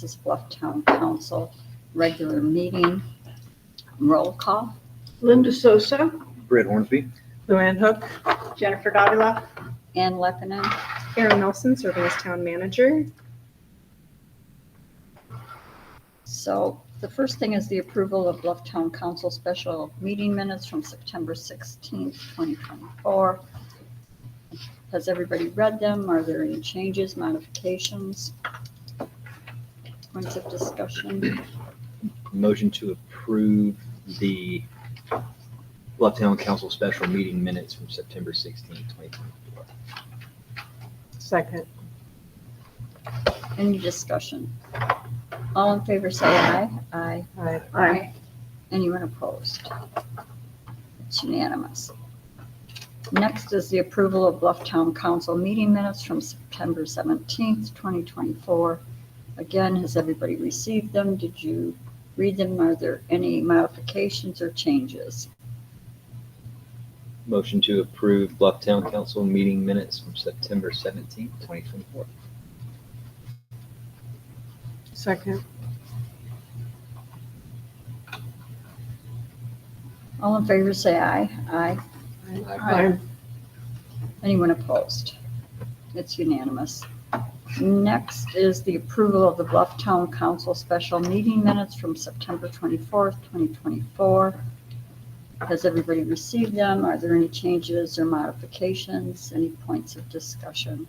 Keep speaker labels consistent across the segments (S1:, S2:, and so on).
S1: This is Bluff Town Council regular meeting. Roll call.
S2: Linda Sosa,
S3: Britt Hornsby.
S2: Luanne Hook,
S4: Jennifer Davila.
S1: Ann Leppanen.
S4: Erin Nelson, serving as town manager.
S1: So the first thing is the approval of Bluff Town Council special meeting minutes from September 16th, 2024. Has everybody read them? Are there any changes, modifications? Points of discussion?
S3: Motion to approve the Bluff Town Council special meeting minutes from September 16th, 2024.
S2: second.
S1: Any discussion? All in favor say aye. Aye.
S2: Aye.
S1: Anyone opposed? It's unanimous. Next is the approval of Bluff Town Council meeting minutes from September 17th, 2024. Again, has everybody received them? Did you read them? Are there any modifications or changes?
S3: Motion to approve Bluff Town Council meeting minutes from September 17th, 2024.
S2: Second.
S1: All in favor say aye. Aye.
S2: Aye.
S1: Anyone opposed? It's unanimous. Next is the approval of the Bluff Town Council special meeting minutes from September 24th, 2024. Has everybody received them? Are there any changes or modifications? Any points of discussion?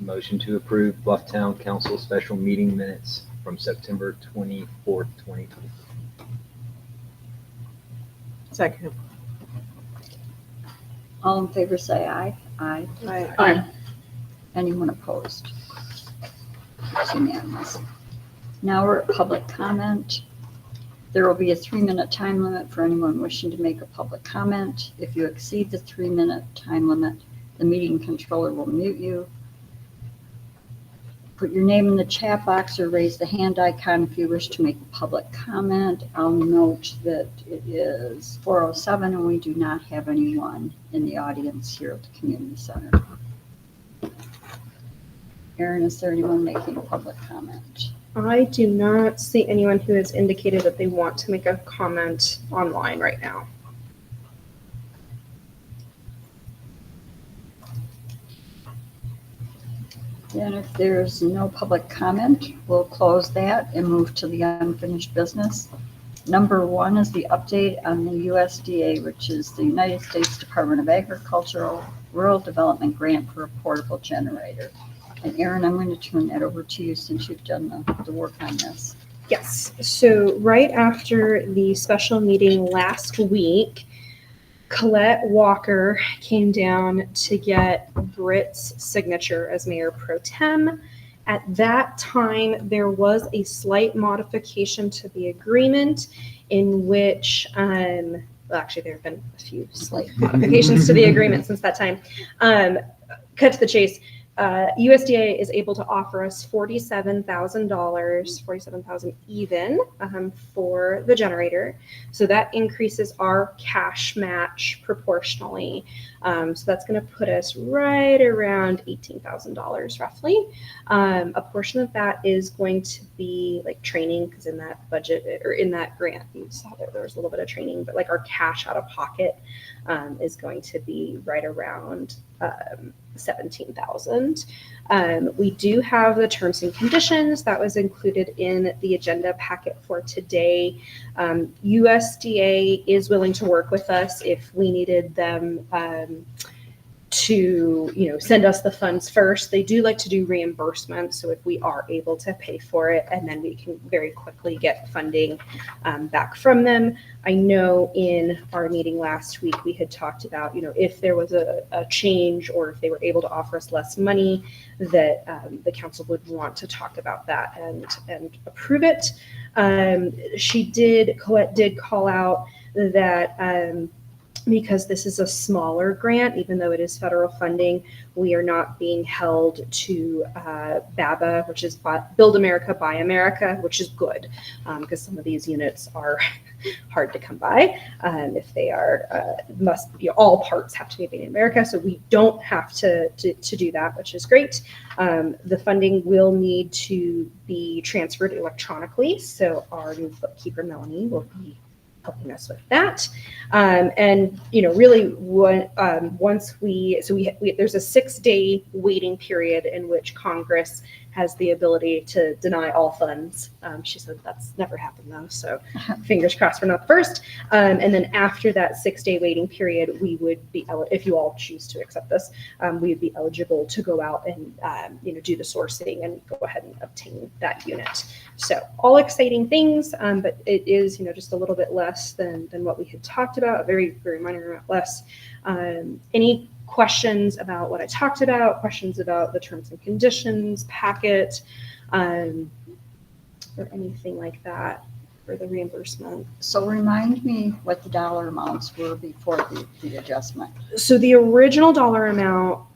S3: Motion to approve Bluff Town Council special meeting minutes from September 24th, 2024.
S2: Second.
S1: All in favor say aye. Aye.
S2: Aye.
S1: Anyone opposed? It's unanimous. Now we're at public comment. There will be a 3-minute time limit for anyone wishing to make a public comment. If you exceed the 3-minute time limit, the meeting controller will mute you. Put your name in the chat box or raise the hand icon if you wish to make a public comment. I'll note that it is 4:07 and we do not have anyone in the audience here at the community center. Erin, is there anyone making a public comment?
S4: I do not see anyone who has indicated that they want to make a comment online right now.
S1: And if there's no public comment, we'll close that and move to the unfinished business. Number 1 is the update on the USDA, which is the United States Department of Agricultural Rural Development Grant for a portable generator. And Erin, I'm going to turn that over to you since you've done the work on this.
S4: Yes. So right after the special meeting last week, Colette Walker came down to get Britt's signature as mayor pro tem. At that time, there was a slight modification to the agreement in which, well, actually, there have been a few slight modifications to the agreement since that time. Cut to the chase. USDA is able to offer us $47,000, $47,000 even for the generator. So that increases our cash match proportionally. So that's going to put us right around $18,000 roughly. A portion of that is going to be like training, because in that budget or in that grant, you saw that there was a little bit of training, but like our cash out of pocket is going to be right around $17,000. We do have the terms and conditions that was included in the agenda packet for today. USDA is willing to work with us if we needed them to, send us the funds first. They do like to do reimbursement, so if we are able to pay for it, and then we can very quickly get funding back from them. I know in our meeting last week we had talked about, if there was a change or if they were able to offer us less money, that the council would want to talk about that and approve it. Colette did call out that because this is a smaller grant, even though it is federal funding, we are not being held to BABA, which is Build America, Buy America, which is good, because some of these units are hard to come by. If they are, must be, all parts have to be made in America, so we don't have to do that, which is great. The funding will need to be transferred electronically, so our new bookkeeper, Melanie, will be helping us with that. And, you know, really once there's a 6-day waiting period in which Congress has the ability to deny all funds. She said that's never happened though, so fingers crossed we're not the first. And then after that 6-day waiting period, we would be, if you all choose to accept this, we would be eligible to go out and, you know, do the sourcing and go ahead and obtain that unit. So all exciting things, but it is, you know, just a little bit less than what we had talked about, a very, very minor amount less. Any questions about what I talked about, questions about the terms and conditions packet, or anything like that for the reimbursement?
S1: So remind me what the dollar amounts were before the adjustment.
S4: So the original dollar amount,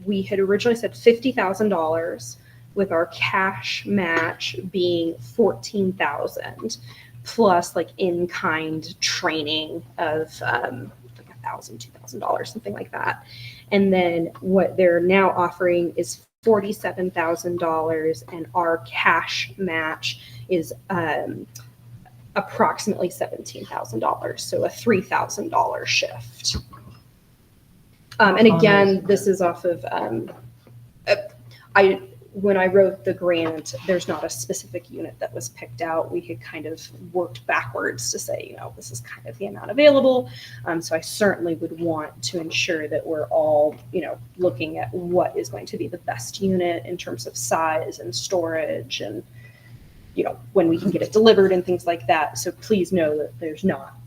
S4: we had originally said $50,000 with our cash match being $14,000 plus like in-kind training of $1,000, $2,000, something like that. And then what they're now offering is $47,000, and our cash match is approximately $17,000, so a $3,000 shift. And again, this is off of when I wrote the grant, there's not a specific unit that was picked out. We had kind of worked backwards to say, you know, this is kind of the amount available. So I certainly would want to ensure that we're all, you know, looking at what is going to be the best unit in terms of size and storage and, you know, when we can get it delivered and things like that. So please know that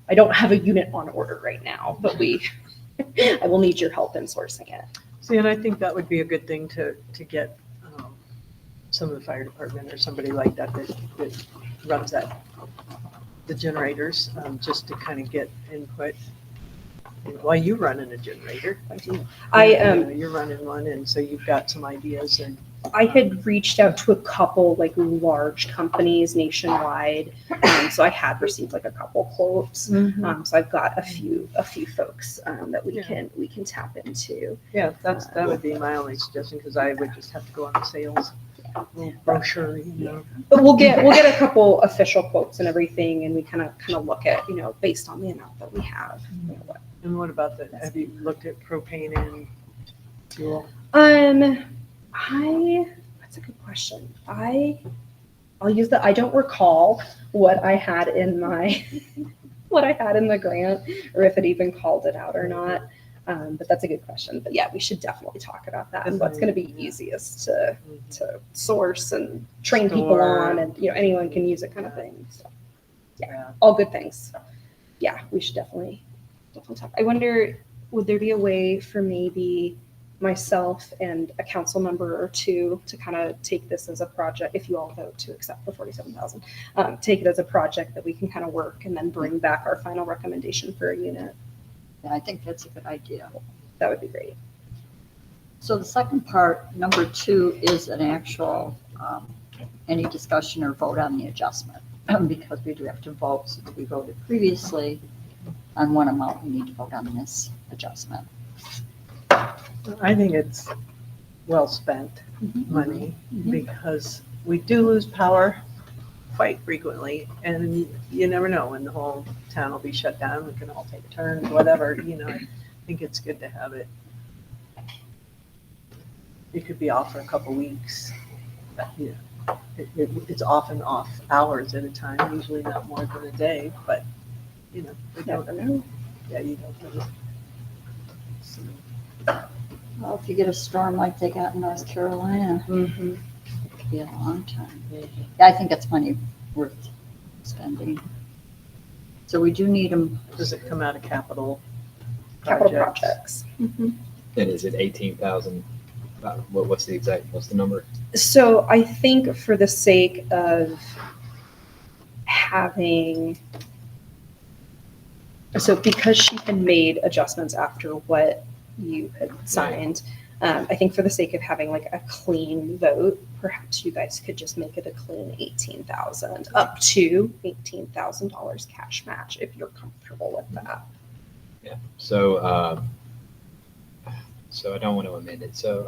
S4: I don't have a unit on order right now, but I will need your help in sourcing it.
S2: See, and I think that would be a good thing to get some of the fire department or somebody like that runs the generators, just to kind of get input. Why you running a generator? You're running one, and so you've got some ideas. And
S4: I had reached out to a couple like large companies nationwide, so I had received like a couple quotes. So I've got a few folks that we can tap into.
S2: Yeah, that would be my only suggestion, because I would just have to go on the sales brochure, you know.
S4: But we'll get a couple official quotes and everything, and we kind of look at, you know, based on the amount that we have. You know,
S2: And what about have you looked at propane and fuel?
S4: that's a good question. I'll use I don't recall what I had in the grant, or if it even called it out or not. But that's a good question. But yeah, we should definitely talk about that. And what's going to be easiest to source and train people on, and, you know, anyone can use it kind of thing. So yeah, all good things. Yeah, we should definitely talk. I wonder, would there be a way for maybe myself and a council member or two to kind of take this as a project, if you all vote to accept the $47,000, take it as a project that we can kind of work and then bring back our final recommendation for a unit?
S1: Yeah, I think that's a good idea.
S4: That would be great.
S1: So the second part, number 2, is an actual, any discussion or vote on the adjustment, because we do have to vote. Since we voted previously on one amount, we need to vote on this adjustment.
S2: I think it's well spent money, because we do lose power quite frequently, and you never know when the whole town will be shut down. We can all take a turn, whatever, you know. I think it's good to have it. It could be off for a couple weeks, but, you know, it's off and off hours at a time, usually not more than a day, but, you know, we don't know. Yeah, you don't know. So.
S1: Well, if you get a storm like they got in North Carolina, it could be a long time. Yeah, I think it's money worth spending. So we do need them.
S2: Does it come out of capital
S4: Projects?
S3: And is it 18,000? What's the number?
S4: So I think for the sake of having, So because she had made adjustments after what you had signed, I think for the sake of having like a clean vote, perhaps you guys could just make it a clean 18,000, up to $18,000 cash match if you're comfortable with that.
S3: Yeah. So, so I don't want to amend it. So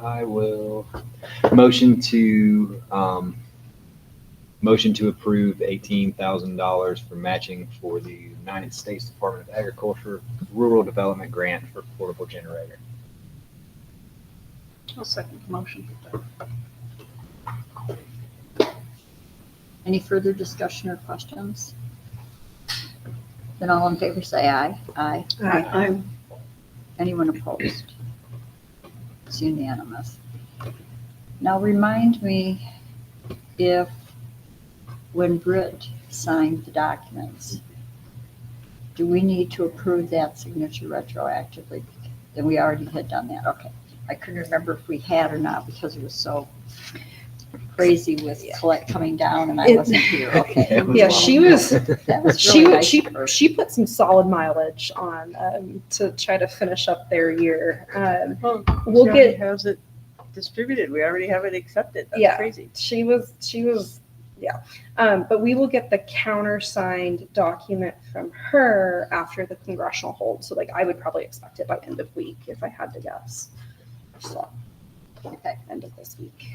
S3: I will motion to approve $18,000 for matching for the United States Department of Agriculture Rural Development Grant for portable generator.
S1: I'll second the motion. Any further discussion or questions? Then all in favor say aye. Aye.
S2: Aye.
S1: Anyone opposed? It's unanimous. Now remind me if, when Britt signed the documents, do we need to approve that signature retroactively? Then we already had done that, okay. I couldn't remember if we had or not because it was so crazy with Colette coming down and I wasn't here, okay.
S4: Yeah, she was.
S1: That was
S4: She
S1: really nice
S4: she
S1: of her.
S4: she put some solid mileage on to try to finish up their year.
S2: Well,
S4: We'll
S2: she already
S4: get.
S2: has it distributed. We already have it accepted. That's
S4: Yeah.
S2: crazy.
S4: She was, yeah. But we will get the countersigned document from her after the congressional hold. So like I would probably expect it by end of week if I had to guess. So,
S1: Okay.
S4: end of this week.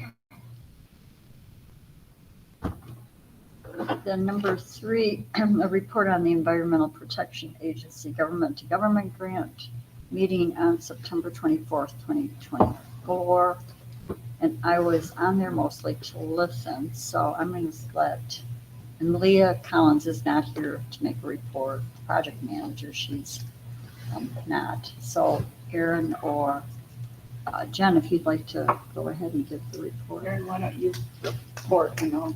S1: Then number 3, a report on the Environmental Protection Agency Government to Government Grant meeting on September 24th, 2024. And I was on there mostly to listen, so I'm going to let, and Leah Collins is not here to make a report, project manager, she's not. So Erin or Jen, if you'd like to go ahead and give the report. Erin, why don't you report, you know?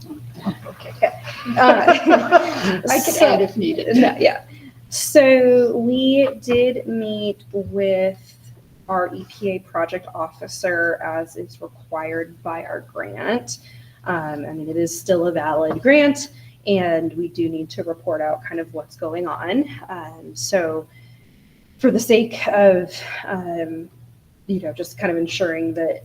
S1: Okay. I can add if needed.
S4: Yeah. So we did meet with our EPA project officer as is required by our grant. I mean, it is still a valid grant and we do need to report out kind of what's going on. So for the sake of, just kind of ensuring that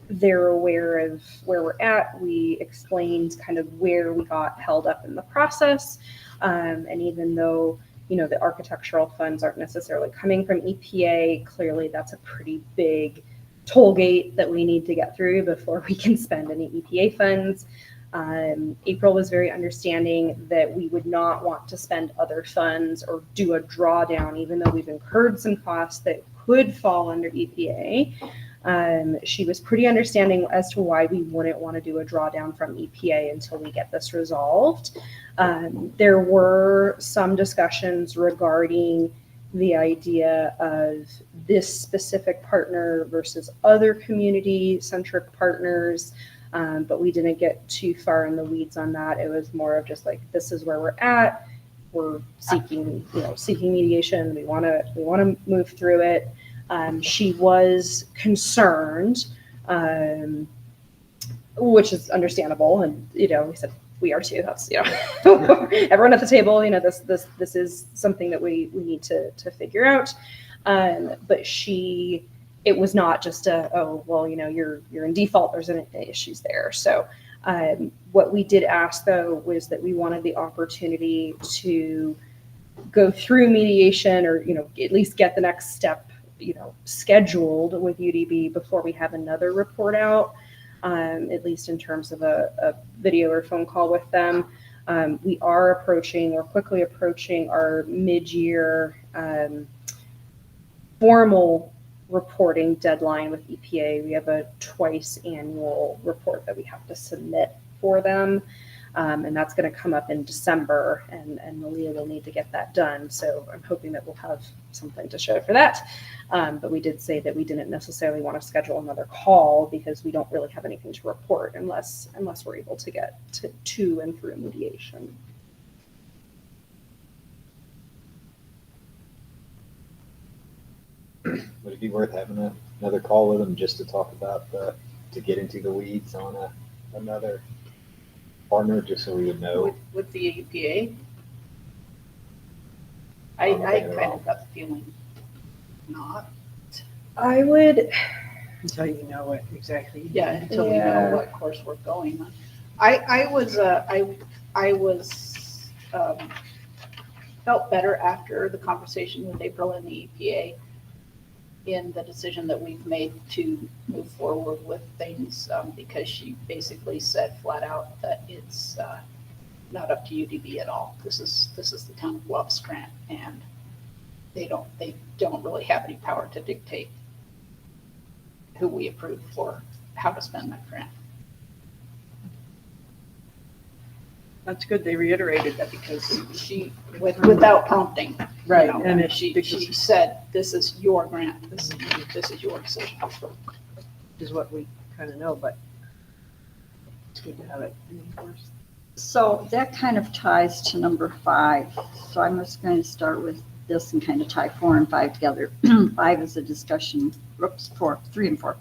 S4: they're aware of where we're at, we explained kind of where we got held up in the process. And even though the architectural funds aren't necessarily coming from EPA. Clearly, that's a pretty big toll gate that we need to get through before we can spend any EPA funds. April was very understanding that we would not want to spend other funds or do a drawdown, even though we've incurred some costs that could fall under EPA. She was pretty understanding as to why we wouldn't want to do a drawdown from EPA until we get this resolved. There were some discussions regarding the idea of this specific partner versus other community-centric partners, but we didn't get too far in the weeds on that. It was more of just like, this is where we're at. We're seeking mediation. We want to move through it. She was concerned, which is understandable, and we said we are too. That's everyone at the table. This is something that we need to figure out. But it was not just you're in default. There's any issues there. So what we did ask though was that we wanted the opportunity to go through mediation, or at least get the next step scheduled with UDB before we have another report out, at least in terms of a video or phone call with them. We are quickly approaching our mid-year formal reporting deadline with EPA. We have a twice annual report that we have to submit for them. And that's going to come up in December, and Malia will need to get that done. So I'm hoping that we'll have something to show for that. But we did say that we didn't necessarily want to schedule another call because we don't really have anything to report unless we're able to get to and through mediation.
S3: Would it be worth having another call with them just to talk about to get into the weeds on another partner, just so we would know?
S5: With the EPA? I kind of got the feeling not.
S4: I would,
S2: Until you know what exactly.
S5: Yeah, until we
S4: Yeah.
S5: know what course we're going on. I was, felt better after the conversation with April and the EPA in the decision that we've made to move forward with things, because she basically said flat out that it's, not up to UDB at all. This is the town of Bluff's grant, and they don't really have any power to dictate who we approve for how to spend that grant.
S2: That's good, they reiterated that because,
S5: She, without prompting. you
S2: right,
S5: know,
S2: and if
S5: she
S2: she,
S5: said, this is your grant, this is your decision.
S2: is what we kind of know, but it's good to have it enforced.
S1: So that kind of ties to number 5. So I'm just going to start with this and kind of tie 4 and 5 together. 5 is a discussion, 3 and 4.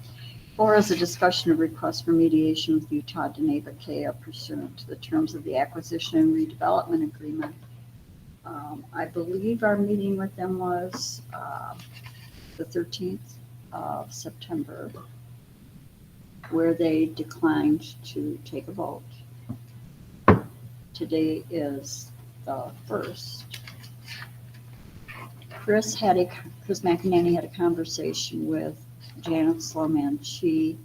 S1: 4 is a discussion of request for mediation with Utah Deneva Kea pursuant to the terms of the acquisition and redevelopment agreement. I believe our meeting with them was the 13th of September, where they declined to take a vote. Today is the 1st. Chris McEnany had a conversation with Janet Sloman-Chi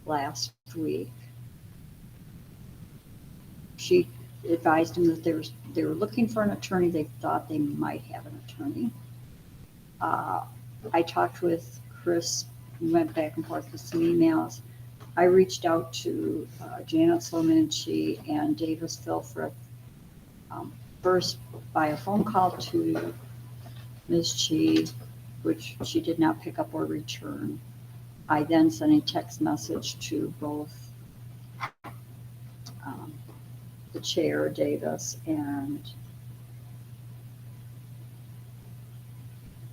S1: last week. She advised him that they were looking for an attorney. They thought they might have an attorney. I talked with Chris. We went back and forth with some emails. I reached out to Janet Sloman-Chi and Davis Philfrith, first by a phone call to Ms. Chi, which she did not pick up or return. I then sent a text message to both the chair, Davis, and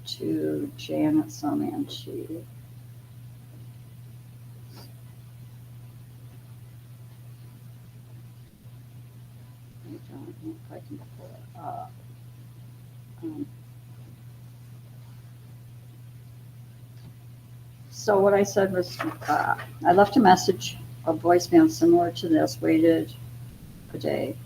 S1: to Janet Sloman-Chi. I don't know if I can pull it up. So what I said was, I left a message, a voicemail similar to this, waited a day.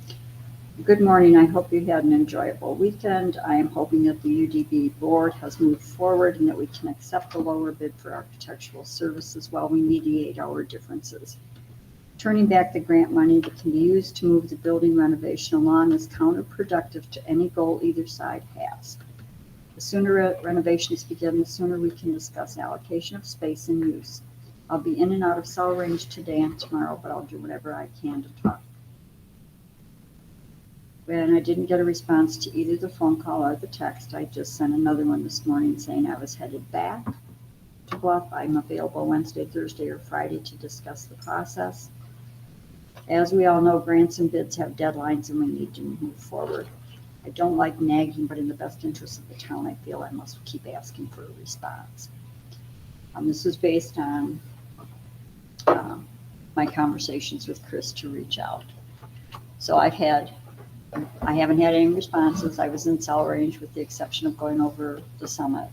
S1: Good morning, I hope you had an enjoyable weekend. I am hoping that the UDB board has moved forward and that we can accept the lower bid for architectural services while we mediate our differences. Turning back the grant money that can be used to move the building renovation along is counterproductive to any goal either side has. The sooner renovations begin, the sooner we can discuss allocation of space and use. I'll be in and out of cell range today and tomorrow, but I'll do whatever I can to talk. When I didn't get a response to either the phone call or the text, I just sent another one this morning saying I was headed back to Bluff. I'm available Wednesday, Thursday, or Friday to discuss the process. As we all know, grants and bids have deadlines and we need to move forward. I don't like nagging, but in the best interest of the town, I feel I must keep asking for a response. This is based on my conversations with Chris to reach out. So I haven't had any responses. I was in cell range with the exception of going over the summit.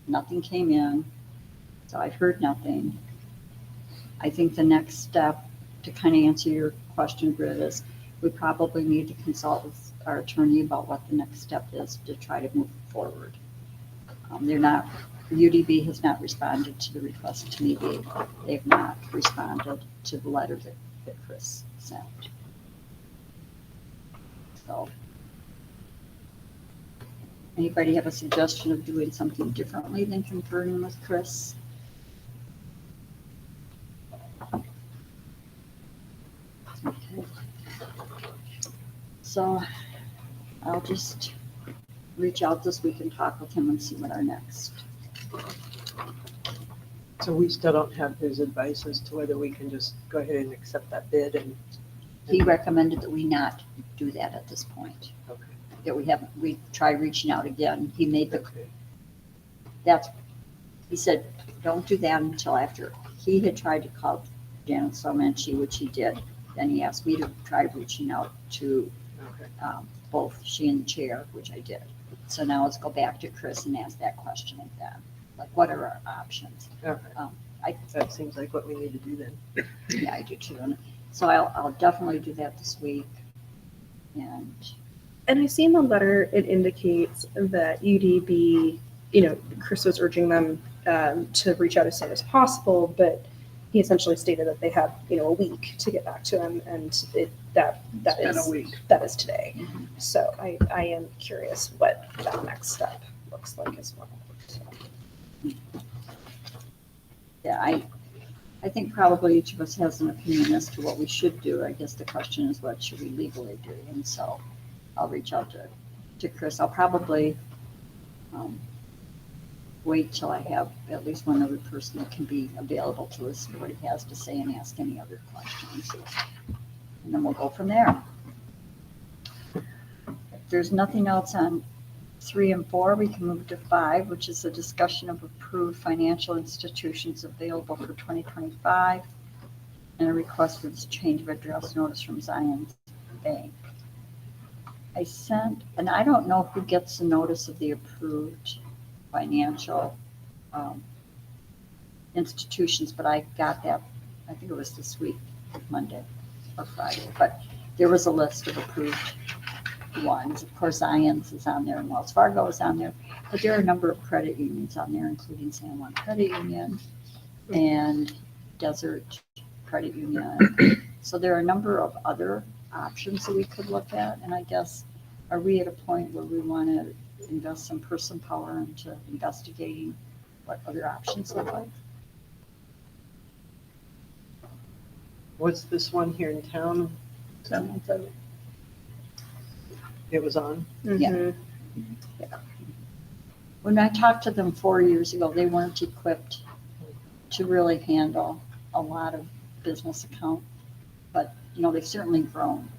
S1: Nothing came in, so I've heard nothing. I think the next step to kind of answer your question, Britt, is we probably need to consult with our attorney about what the next step is to try to move forward. UDB has not responded to the request to mediate. They've not responded to the letter that Chris sent. So, anybody have a suggestion of doing something differently than conferring with Chris? Okay. So I'll just reach out this week and talk with him and see what our next.
S2: So we still don't have his advice as to whether we can just go ahead and accept that bid and.
S1: He recommended that we not do that at this point.
S2: Okay.
S1: That we try reaching out again. He made
S2: Okay.
S1: he said, don't do that until after. He had tried to call Janet Sloman-Chi, which he did. Then he asked me to try reaching out to
S2: Okay.
S1: both she and the chair, which I did. So now let's go back to Chris and ask that question again. Like, what are our options?
S2: Okay. That seems like what we need to do then.
S1: Yeah, I do too. And so I'll definitely do that this week. And
S4: I see in the letter, it indicates that UDB, Chris was urging them to reach out as soon as possible, but he essentially stated that they had, a week to get back to him, and that
S5: It's been
S4: is
S5: a week.
S4: that is today.
S1: Mhm.
S4: So I am curious what that next step looks like as well. So.
S1: yeah, I think probably each of us has an opinion as to what we should do. I guess the question is, what should we legally do? And so I'll reach out to Chris. I'll probably wait till I have at least one other person that can be available to listen to what he has to say and ask any other questions. And then we'll go from there. If there's nothing else on 3 and 4, we can move to 5, which is a discussion of approved financial institutions available for 2025 and a request for this change of address notice from Zion's Bank. I sent, and I don't know who gets the notice of the approved financial institutions, but I got that, I think it was this week, Monday or Friday, but there was a list of approved ones. Of course, Zion's is on there and Wells Fargo is on there, but there are a number of credit unions on there, including San Juan Credit Union and Desert Credit Union. So there are a number of other options that we could look at, and I guess, are we at a point where we want to invest some person power into investigating what other options look like?
S2: Was this one here in town? It was on?
S1: Yeah.
S4: Mhm.
S1: When I talked to them 4 years ago, they weren't equipped to really handle a lot of business account, but they've certainly grown.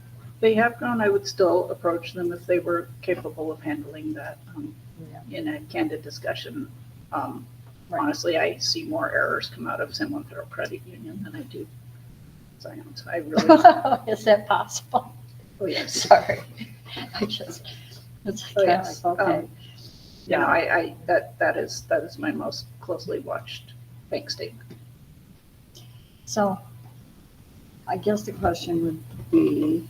S5: They have grown. I would still approach them if they were capable of handling that in a candid discussion. Honestly, I see more errors come out of San Juan Federal Credit Union than I do Zion's. I really,
S1: Is that possible?
S5: oh yes.
S1: Sorry. It's
S5: Oh, yes.
S1: like, okay.
S5: That is my most closely watched bank statement.
S1: So I guess the question would be,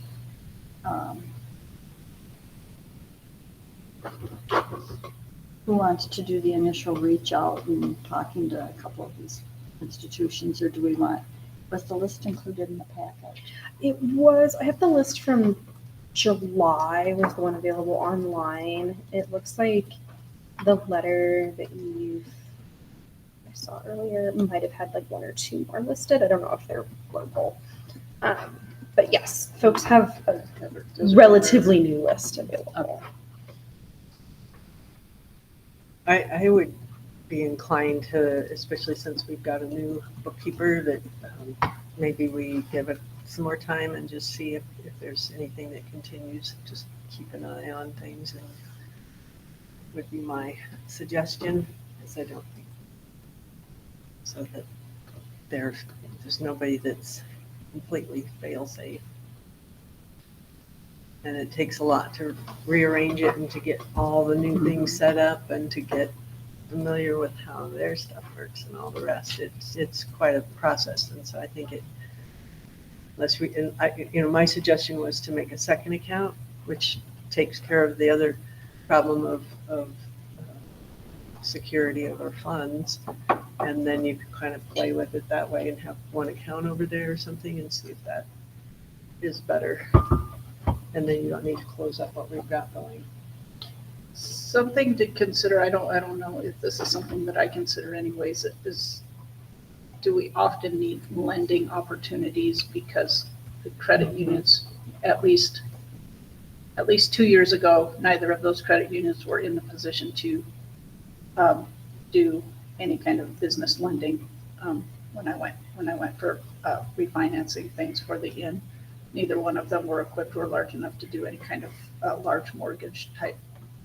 S1: who wants to do the initial reach out and talking to a couple of these institutions, or do we want, was the list included in the package?
S4: It was, I have the list from July, was the one available online. It looks like the letter that I saw earlier might have had like 1 or 2 more listed. I don't know if they're local. But yes, folks have a relatively new list available.
S2: I would be inclined to, especially since we've got a new bookkeeper, that maybe we give it some more time and just see if there's anything that continues. Just keep an eye on things, and would be my suggestion, because I don't think so that there's nobody that's completely fail-safe. And it takes a lot to rearrange it and to get all the new things set up and to get familiar with how their stuff works and all the rest. It's quite a process, and so I think my suggestion was to make a second account, which takes care of the other problem of security of our funds, and then you can kind of play with it that way and have one account over there or something and see if that is better. And then you don't need to close up what we've got going.
S5: Something to consider, I don't know if this is something that I consider anyways, is do we often need lending opportunities, because the credit unions, at least 2 years ago, neither of those credit unions were in the position to do any kind of business lending when I went for refinancing things for the inn. Neither one of them were equipped or large enough to do any kind of large mortgage type,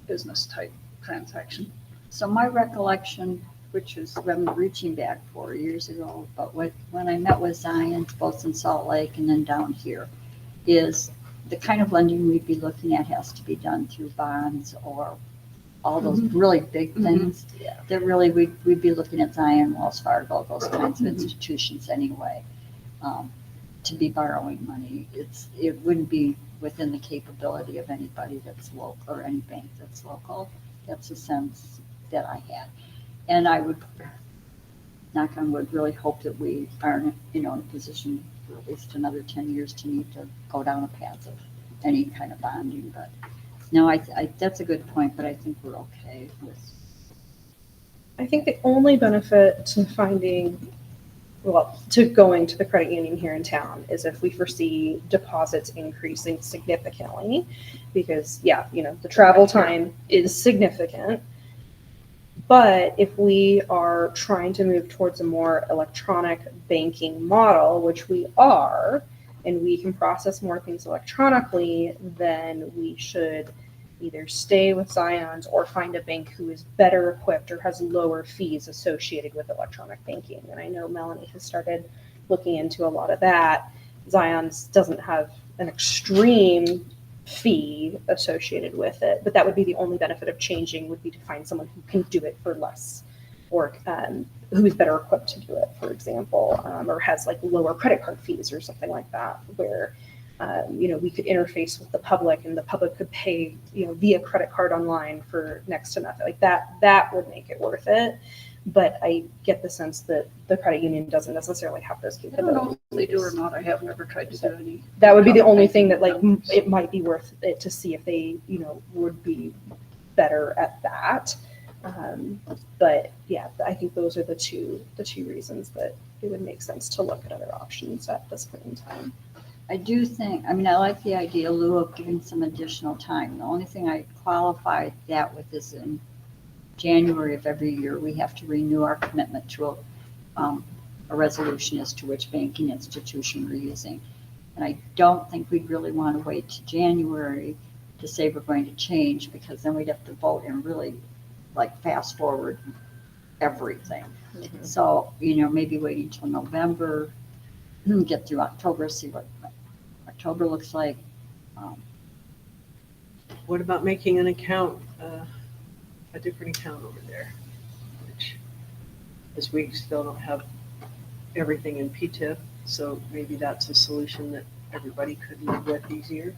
S5: business type transaction.
S1: So my recollection, which was when reaching back 4 years ago, but when I met with Zions, both in Salt Lake and then down here, is the kind of lending we'd be looking at has to be done through bonds or all those really big things.
S2: Yeah.
S1: That really, we'd be looking at Zion, Wells Fargo, those kinds of institutions anyway, to be borrowing money. It wouldn't be within the capability of anybody that's local or any bank that's local. That's the sense that I had. And I would, knock on wood, really hope that we aren't, in a position for at least another 10 years to need to go down a path of any kind of bonding. But no, I that's a good point, but I think we're okay with.
S4: I think the only benefit to to going to the credit union here in town is if we foresee deposits increasing significantly, because the travel time is significant. But if we are trying to move towards a more electronic banking model, which we are, and we can process more things electronically, then we should either stay with Zion's or find a bank who is better equipped or has lower fees associated with electronic banking. And I know Melanie has started looking into a lot of that. Zion's doesn't have an extreme fee associated with it, but that would be the only benefit of changing, would be to find someone who can do it for less, or who is better equipped to do it, for example, or has like lower credit card fees or something like that, where we could interface with the public and the public could pay via credit card online for next to nothing. Like that would make it worth it. But I get the sense that the credit union doesn't necessarily have those
S5: I don't
S4: capabilities.
S5: know if they do or not. I have never tried to do any.
S4: That would be the only thing that it might be worth it to see if they would be better at that. But yeah, I think those are the two reasons that it would make sense to look at other options at this point in time.
S1: I do think, I like the idea, Lou, of giving some additional time. The only thing I qualify that with is in January of every year, we have to renew our commitment to a resolution as to which banking institution we're using. And I don't think we'd really want to wait to January to say we're going to change, because then we'd have to vote and really fast forward everything. Mm-hmm. So, maybe waiting until November, get through October, see what October looks like.
S2: What about making an account, a different account over there? Because we still don't have everything in PTIP, so maybe that's a solution that everybody could live with easier.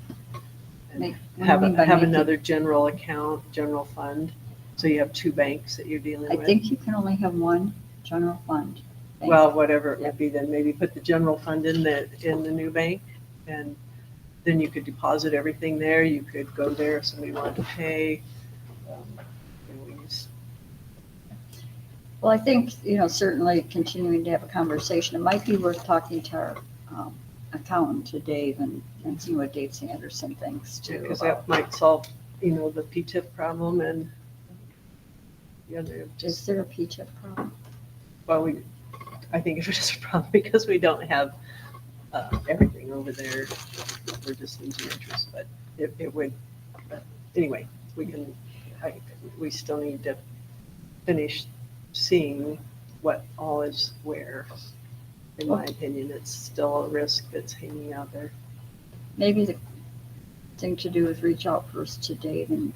S2: And have another general account, general fund, so you have two banks that you're dealing with.
S1: I think you can only have one general fund. Bank.
S2: Well, whatever it would be, then maybe put the general fund in the new bank, and then you could deposit everything there. You could go there if somebody wanted to pay.
S1: Well, I think, certainly continuing to have a conversation. It might be worth talking to our accountant, to Dave, and see what Dave Sanderson thinks too.
S2: Because that might solve, the PTIP problem, and
S1: is there a PTIP problem?
S2: Well, I think it is a problem because we don't have everything over there. We're just losing interest, but it would. Anyway, we still need to finish seeing what all is where. In my opinion, it's still a risk that's hanging out there.
S1: Maybe the thing to do is reach out first to Dave and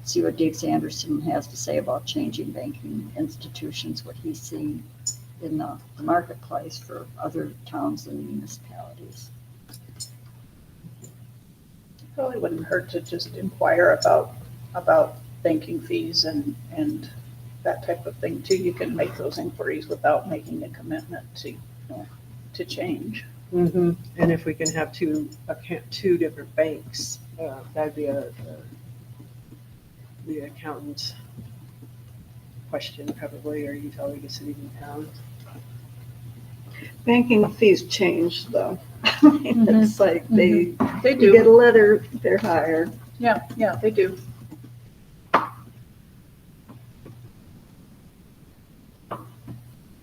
S1: see what Dave Sanderson has to say about changing banking institutions, what he's seeing in the marketplace for other towns and municipalities.
S5: Probably wouldn't hurt to just inquire about banking fees and that type of thing too. You can make those inquiries without making a commitment to change.
S2: Mm-hmm. And if we can have two different banks, that'd be the accountant's question probably, or you tell the city and town.
S6: Banking fees change though. It's like they
S5: do.
S6: You get a letter, they're higher.
S5: Yeah, they do.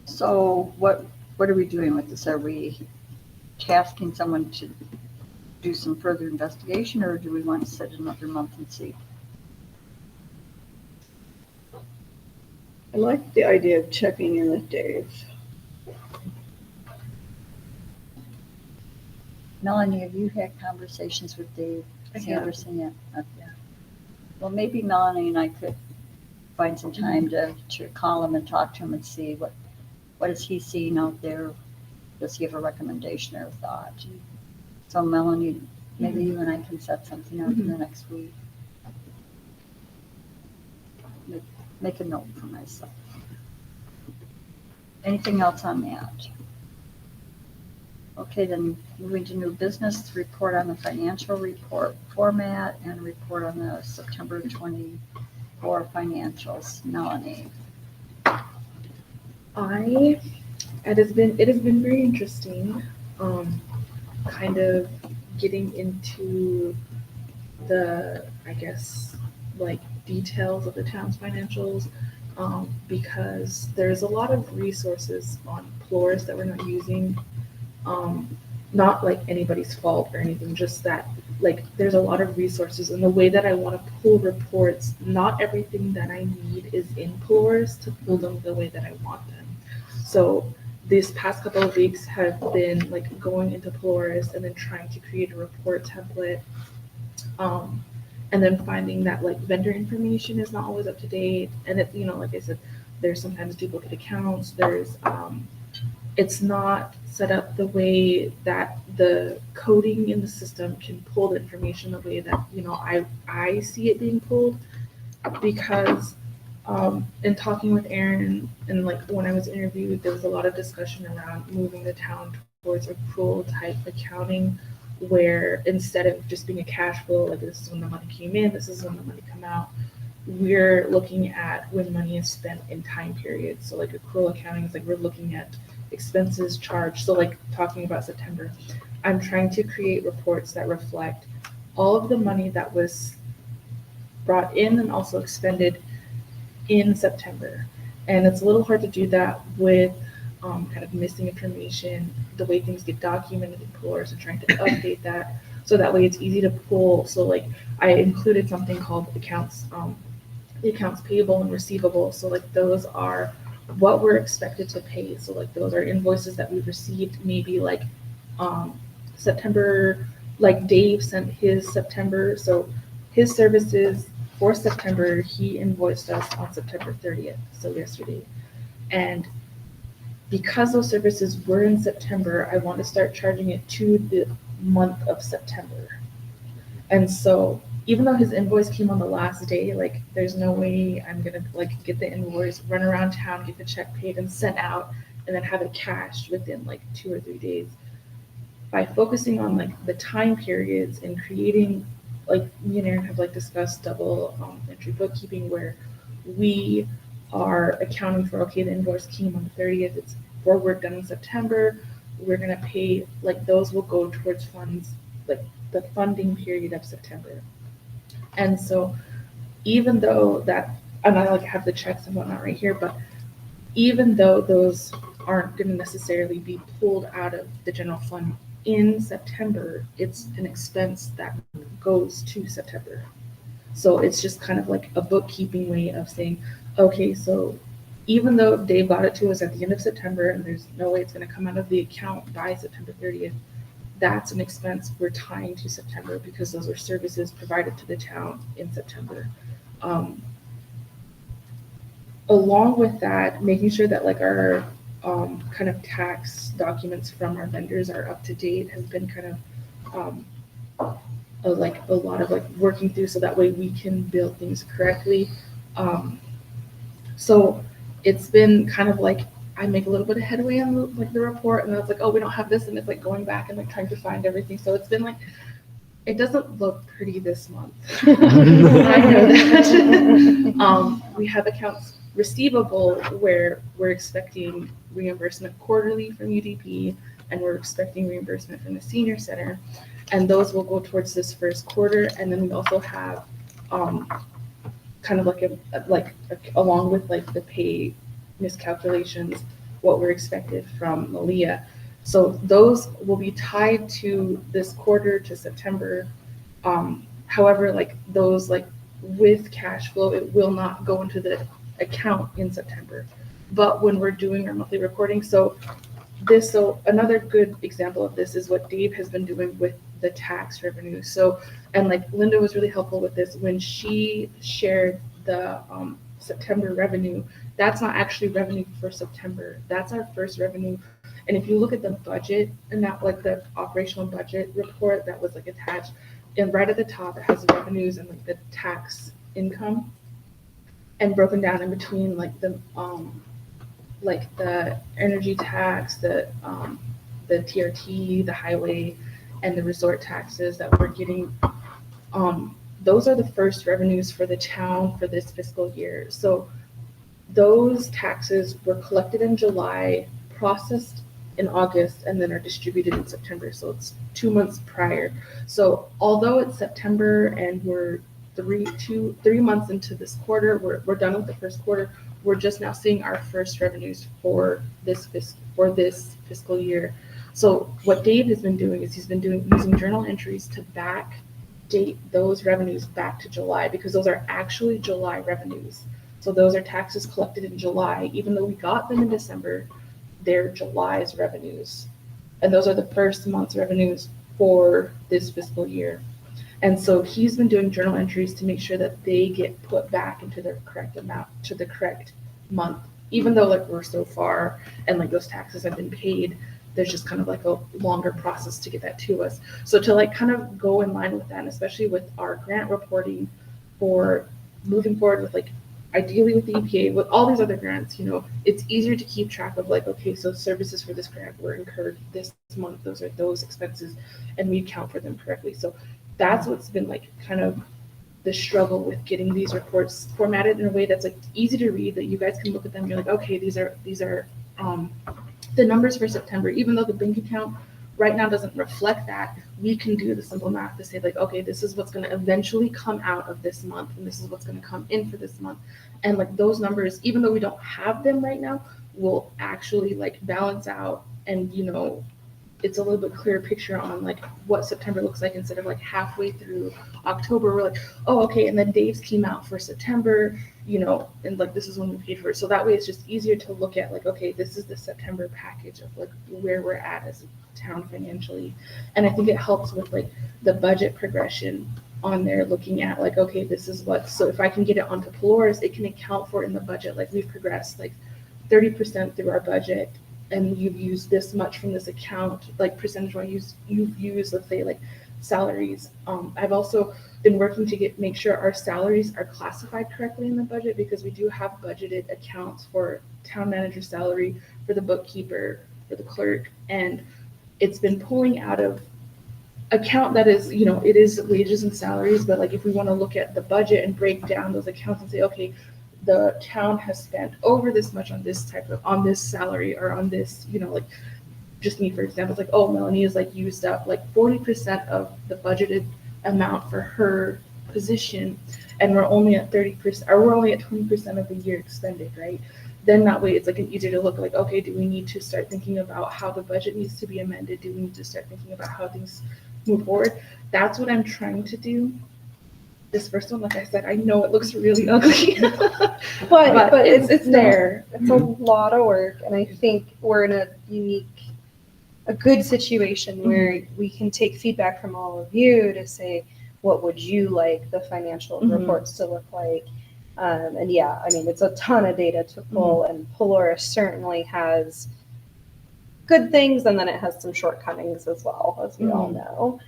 S1: So what are we doing with this? Are we tasking someone to do some further investigation, or do we want to set another month and see?
S6: I like the idea of checking in with Dave.
S1: Melanie, have you had conversations with Dave
S2: I have.
S1: Sanderson yet? Yeah. Well, maybe Melanie and I could find some time to call him and talk to him and see what is he seeing out there? Does he have a recommendation or a thought? So Melanie, maybe you and I can set something up in the next week. Make a note for myself. Anything else on that? Okay, then moving to new business, report on the financial report format and report on the September 24 financials. Melanie.
S7: It has been very interesting, kind of getting into the, I guess, like details of the town's financials, because there's a lot of resources on Plurus that we're not using. Not like anybody's fault or anything, just that like there's a lot of resources, and the way that I want to pull reports, not everything that I need is in Plurus to pull them the way that I want them. So these past couple of weeks have been like going into Plurus and then trying to create a report template, and then finding that like vendor information is not always up to date, and it, you know, like I said, there's sometimes duplicate accounts, there's it's not set up the way that the coding in the system can pull the information the way that, you know, I see it being pulled, because in talking with Erin and like when I was interviewed, there was a lot of discussion around moving the town towards accrual type accounting, where instead of just being a cash flow, like this is when the money came in, this is when the money come out, we're looking at when money is spent in time periods. So like accrual accounting is like we're looking at expenses charged. So like talking about September, I'm trying to create reports that reflect all of the money that was brought in and also expended in September. And it's a little hard to do that with kind of missing information, the way things get documented in Plurus, and trying to update that so that way it's easy to pull. So like I included something called accounts, the accounts payable and receivable. So like those are what we're expected to pay. So like those are invoices that we've received, maybe like September, like Dave sent his September, so his services for September, he invoiced us on September 30th, so yesterday. And because those services were in September, I want to start charging it to the month of September. And so even though his invoice came on the last day, like there's no way I'm gonna like get the invoice, run around town, get the check paid and sent out, and then have it cashed within like 2 or 3 days. By focusing on like the time periods and creating, like me and Erin have like discussed double entry bookkeeping, where we are accounting for, okay, the invoice came on the 30th, it's forward done in September, we're gonna pay, like those will go towards funds, like the funding period of September. And so even though that, and I like have the checks and whatnot right here, but even though those aren't going to necessarily be pulled out of the general fund in September, it's an expense that goes to September. So it's just kind of like a bookkeeping way of saying, okay, so even though Dave got it to us at the end of September and there's no way it's going to come out of the account by September 30th, that's an expense we're tying to September because those are services provided to the town in September. Along with that, making sure that like our kind of tax documents from our vendors are up to date has been kind of like a lot of like working through, so that way we can build things correctly. So it's been kind of like I make a little bit of headway on like the report, and then it's like, oh, we don't have this, and it's like going back and like trying to find everything. So it's been like, it doesn't look pretty this month. I know that. We have accounts receivable where we're expecting reimbursement quarterly from UDP, and we're expecting reimbursement from the senior center, and those will go towards this first quarter. And then we also have kind of like along with like the pay miscalculations, what we're expected from Malia. So those will be tied to this quarter to September. However, like those like with cash flow, it will not go into the account in September. But when we're doing our monthly reporting, so So another good example of this is what Dave has been doing with the tax revenue. So, and like Linda was really helpful with this when she shared the September revenue. That's not actually revenue for September. That's our first revenue. And if you look at the budget and that like the operational budget report that was like attached, and right at the top it has the revenues and like the tax income, and broken down in between like the energy tax, the TRT, the highway, and the resort taxes that we're getting. Those are the first revenues for the town for this fiscal year. So those taxes were collected in July, processed in August, and then are distributed in September. So it's 2 months prior. So although it's September and we're 3 months into this quarter, we're done with the first quarter. We're just now seeing our first revenues for this fiscal year. So what Dave has been doing is he's been using journal entries to back date those revenues back to July, because those are actually July revenues. So those are taxes collected in July, even though we got them in December, they're July's revenues. And those are the first month's revenues for this fiscal year. And so he's been doing journal entries to make sure that they get put back into the correct amount to the correct month, even though like we're so far and like those taxes have been paid. There's just kind of like a longer process to get that to us. So to like kind of go in line with that, and especially with our grant reporting for moving forward with like ideally with the EPA, with all these other grants, you know, it's easier to keep track of like, okay, so services for this grant were incurred this month, those are those expenses, and we account for them correctly. So that's what's been like kind of the struggle with getting these reports formatted in a way that's like easy to read, that you guys can look at them. You're like, okay, these are the numbers for September, even though the bank account right now doesn't reflect that. We can do the simple math to say like, okay, this is what's going to eventually come out of this month, and this is what's going to come in for this month. And like those numbers, even though we don't have them right now, will actually like balance out, and you know, it's a little bit clearer picture on like what September looks like, instead of like halfway through October we're like, oh okay, and then Dave's came out for September, you know, and like this is when we paid for it. So that way it's just easier to look at like, okay, this is the September package of like where we're at as a town financially. And I think it helps with like the budget progression on there, looking at like, okay, this is what, so if I can get it onto Polaris, it can account for in the budget, like we've progressed like 30% through our budget, and you've used this much from this account, like percentage-wise, you've used, let's say, like salaries. I've also been working to make sure our salaries are classified correctly in the budget, because we do have budgeted accounts for town manager salary, for the bookkeeper, for the clerk, and it's been pulling out of account that is, you know, it is wages and salaries, but like if we want to look at the budget and break down those accounts and say, okay, the town has spent over this much on this on this salary, or on this, you know, like just me, for example, it's like, oh, Melanie has like used up like 40% of the budgeted amount for her position, and we're only at 30%, or we're only at 20% of the year expended, right? Then that way it's like an easier to look like, okay, do we need to start thinking about how the budget needs to be amended? Do we need to start thinking about how things move forward? That's what I'm trying to do. This first one, like I said, I know it looks really ugly, but it's there.
S4: It's a lot of work, and I think we're in a good situation where we can take feedback from all of you to say, what would you like the financial reports to look like? And yeah, I mean, it's a ton of data to pull, and Polaris certainly has good things, and then it has some shortcomings as well, as we all know.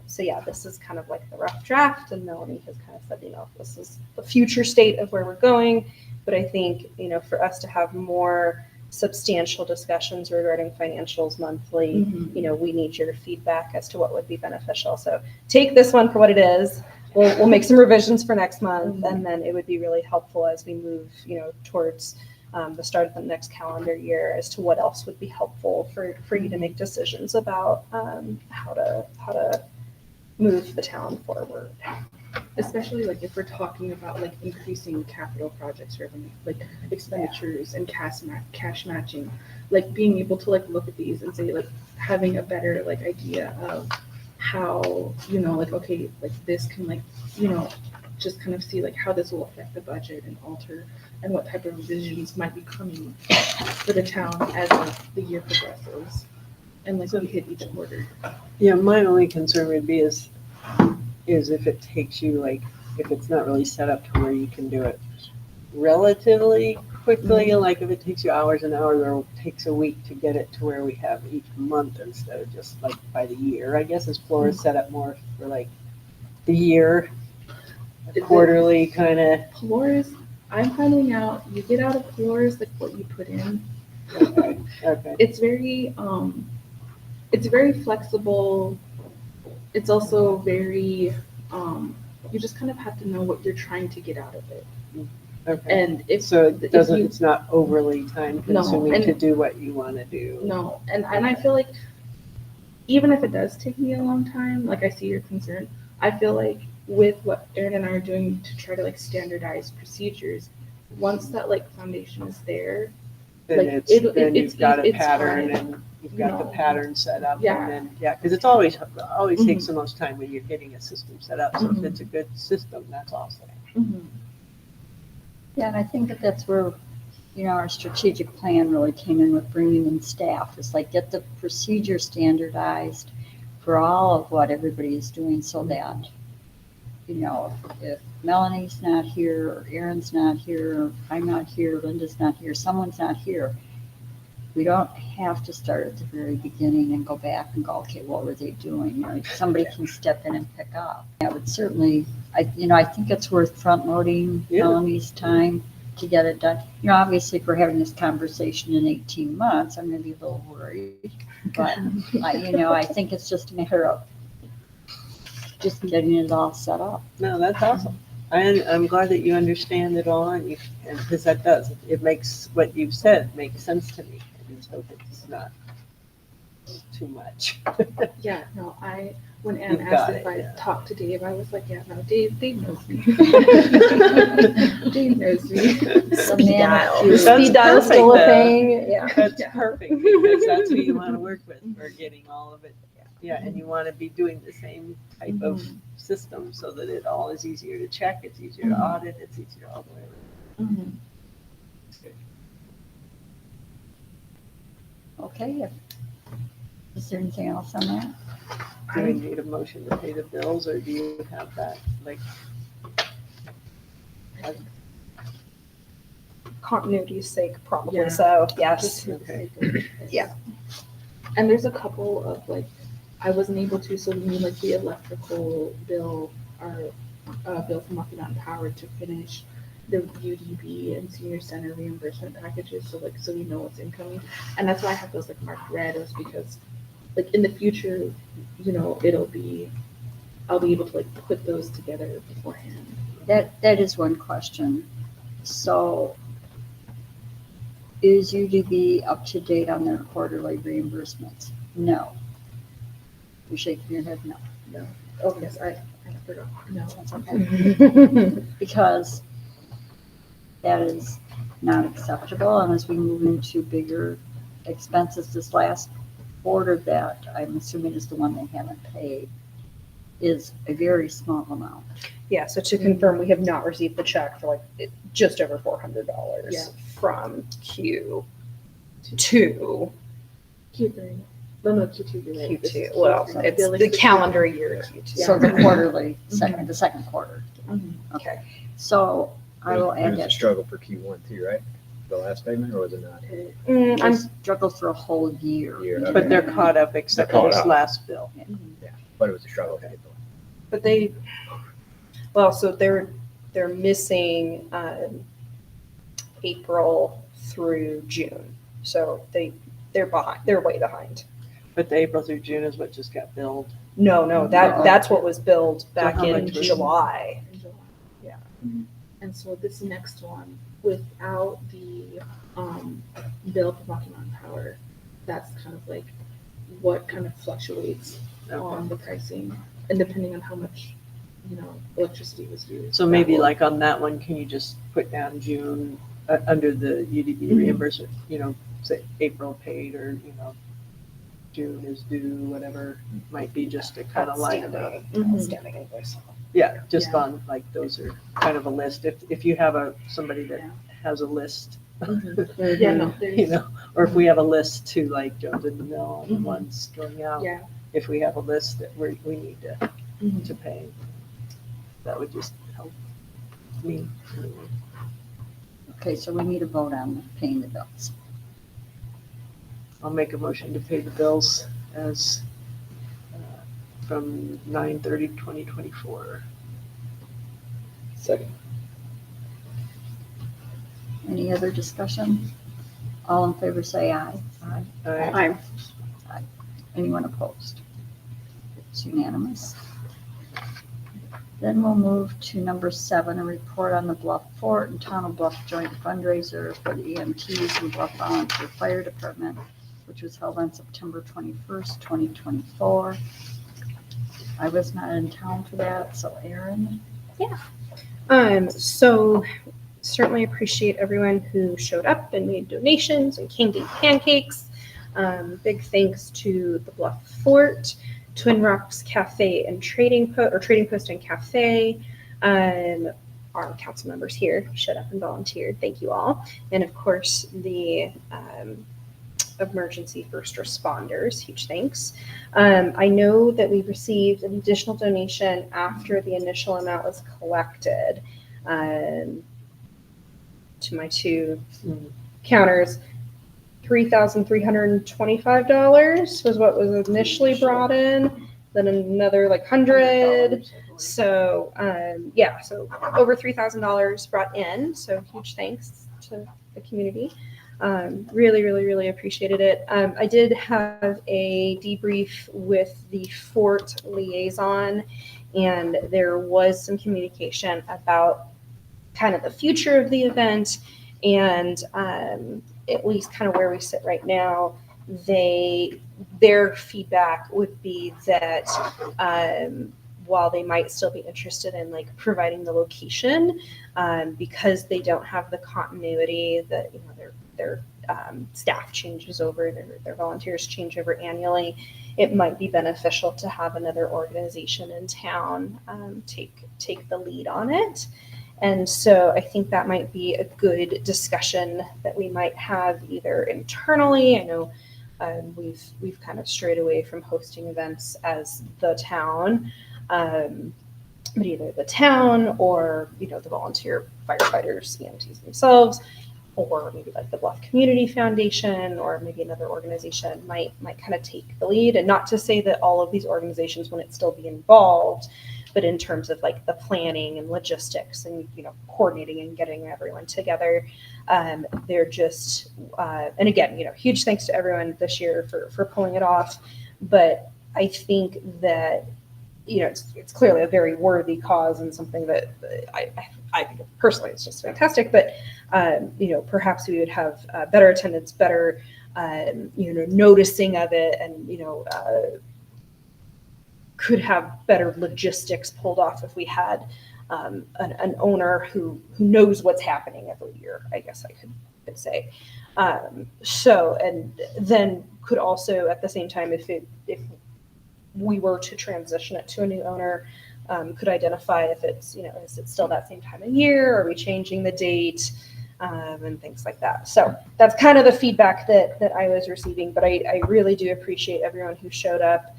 S4: So yeah, this is kind of like the rough draft, and Melanie has kind of said, you know, this is the future state of where we're going. But I think, you know, for us to have more substantial discussions regarding financials monthly, you know, we need your feedback as to what would be beneficial. So take this one for what it is. We'll make some revisions for next month, and then it would be really helpful as we move, you know, towards the start of the next calendar year, as to what else would be helpful for you to make decisions about how to move the town forward.
S7: Especially like if we're talking about like increasing capital projects revenue, like expenditures and cash matching, like being able to like look at these and say, like having a better like idea of how, you know, like, okay, like this can like, you know, just kind of see like how this will affect the budget and alter and what type of revisions might be coming for the town as the year progresses. And like we hit each quarter.
S2: Yeah, my only concern would be is if it takes you like, if it's not really set up to where you can do it relatively quickly, like if it takes you hours and hours or takes a week to get it to where we have each month instead of just like by the year. I guess is Flora set up more for like the year, quarterly kind of.
S7: Floors, I'm finding out you get out of floors like what you put in.
S2: Okay.
S7: It's very flexible. It's also very, you just kind of have to know what you're trying to get out of it.
S2: Okay.
S7: And if
S2: So it doesn't,
S7: you-
S2: it's not overly time consuming
S7: and-
S2: to do what you want to do.
S7: No, and I feel like even if it does take me a long time, like I see your concern, I feel like with what Erin and I are doing to try to like standardize procedures, once that like foundation is there,
S2: Then
S7: like,
S2: it's,
S7: it'll-
S2: then
S7: it's-
S2: you've got a
S7: it's
S2: pattern
S7: fine.
S2: and you've got the
S7: No.
S2: pattern set up.
S7: Yeah.
S2: And then, yeah, because it's always takes the most time when you're getting a system set up. So if
S7: Mhm.
S2: it's a good system, that's awesome.
S1: Yeah, and I think that that's where, our strategic plan really came in with bringing in staff. It's like get the procedure standardized for all of what everybody is doing so that, if Melanie's not here, or Erin's not here, or I'm not here, Linda's not here, someone's not here, we don't have to start at the very beginning and go back and go, okay, what were they doing? Somebody can step in and pick up. I would certainly, I think it's worth front loading
S2: Yeah.
S1: Melanie's time to get it done. Obviously, if we're having this conversation in 18 months, I'm going to be a little worried. But, I think it's just a matter of just getting it all set up.
S2: No, that's awesome. I'm glad that you understand it all and because that does, it makes what you've said make sense to me. And so it's not too much.
S7: yeah, no, when Ann
S2: You've
S7: asked
S2: got
S7: if
S2: it,
S7: I
S2: yeah.
S7: talked to Dave, I was like, yeah, no, Dave knows me. Dave knows me.
S1: The man of
S4: The
S1: few-
S2: That's
S4: speed dial's still a
S2: perfect, though.
S4: thing. Yeah.
S2: That's
S7: Yeah.
S2: perfect because that's who you want to work with for getting all of it. Yeah, and you want to be doing the same type of system so that it all is easier to check, it's easier to audit, it's easier all the way around.
S7: Mhm.
S1: Okay. Is there anything else on that?
S2: Do we need a motion to pay the bills or do you have that, like?
S4: Continuity's sake, probably
S7: Yeah.
S4: so.
S7: Just
S4: Yes.
S7: for the
S2: Okay.
S7: sake of it.
S4: Yeah.
S7: And there's a couple of like, I wasn't able to, so we need like the electrical bill, our bill from Rocky Mountain Power to finish the UDB and senior center reimbursement packages, so we know what's incoming. And that's why I have those like marked red, is because like in the future, I'll be able to like put those together beforehand.
S1: That is one question. So is UDB up to date on their quarterly reimbursements? No. You're shaking your head, no.
S7: Oh, yes, I forgot. No.
S1: That's okay. Because that is not acceptable, and as we move into bigger expenses, this last order that I'm assuming is the one they haven't paid is a very small amount.
S4: Yeah, so to confirm, we have not received the check for like just over $400
S7: Yeah.
S4: from Q2.
S7: Q3. No, Q2, you're right. This is
S4: Q2. Well,
S7: Q3.
S4: it's
S7: Bill is
S4: the
S7: Q2.
S4: calendar year Q2.
S1: So the quarterly, the second quarter.
S7: Mhm.
S1: Okay, so I will
S3: It
S1: add
S3: was a
S1: that.
S3: struggle for Q1 too, right? The last payment, or was it not?
S4: Mm,
S1: I
S4: I'm
S1: struggled for a whole year.
S3: Year, okay.
S2: But they're caught up except
S3: They're
S2: for
S3: caught
S2: this
S3: up.
S2: last bill.
S3: But it was a struggle to get the
S4: But they, well, so they're missing April through June. So they're behind. They're way behind.
S2: But the April through June is what just got billed.
S4: No,
S1: No.
S4: that's what was billed back
S2: how
S4: in
S2: much was it?
S4: July.
S7: In July.
S4: Yeah.
S7: And so this next one, without the bill from Rocky Mountain Power, that's kind of like what kind of fluctuates on the pricing, and depending on how much, electricity was used.
S2: So maybe like on that one, can you just put down June under the UDB
S7: Mhm.
S2: reimbursement, say April paid or, June is due, whatever might be, just to kind of line them up.
S4: Standing invoice.
S2: Yeah, just
S1: Yeah.
S2: on, like, those are kind of a list. If you have somebody that has a list,
S7: Yeah, no,
S2: you
S7: there's,
S2: know, or if we have a list to, like, Jones and the Mill, the ones going out.
S7: yeah.
S2: If we have a list that we need
S7: Mhm.
S2: to pay, that would just help me.
S1: Okay, so we need a vote on paying the bills.
S2: I'll make a motion to pay the bills as from 9/30/2024.
S3: Second.
S1: Any other discussion? All in favor say aye.
S2: Aye.
S1: Anyone opposed? It's unanimous. Then we'll move to number 7, a report on the Bluff Fort and Town of Bluff joint fundraiser for the EMTs and Bluff Volunteer Fire Department, which was held on September 21st, 2024. I was not in town for that, so Erin.
S4: So certainly appreciate everyone who showed up and made donations and came to eat pancakes. Big thanks to the Bluff Fort, Twin Rocks Cafe and Trading Post and Cafe. Our council members here showed up and volunteered. Thank you all. And of course, the emergency first responders, huge thanks. I know that we received an additional donation after the initial amount was collected. To my two counters, $3,325 was what was initially brought in, then another like 100. So so over $3,000 brought in. So huge thanks to the community. Really, really, really appreciated it. I did have a debrief with the Fort liaison, and there was some communication about kind of the future of the event, and at least kind of where we sit right now. Their feedback would be that while they might still be interested in like providing the location, because they don't have the continuity that their staff changes over, their volunteers change over annually, it might be beneficial to have another organization in town take the lead on it. And so I think that might be a good discussion that we might have either internally. I know we've kind of strayed away from hosting events as the town, but either the town or the volunteer firefighters, EMTs themselves, or maybe like the Bluff Community Foundation, or maybe another organization might kind of take the lead. And not to say that all of these organizations wouldn't still be involved, but in terms of like the planning and logistics and coordinating and getting everyone together, they're just and again, huge thanks to everyone this year for pulling it off. But I think that it's clearly a very worthy cause and something that I think personally it's just fantastic. But perhaps we would have better attendance, better noticing of it, and could have better logistics pulled off if we had an owner who knows what's happening every year, I guess I could say. So, and then could also at the same time, if we were to transition it to a new owner, could identify if it's, is it still that same time of year? Are we changing the date? And things like that. So that's kind of the feedback that I was receiving, but I really do appreciate everyone who showed up.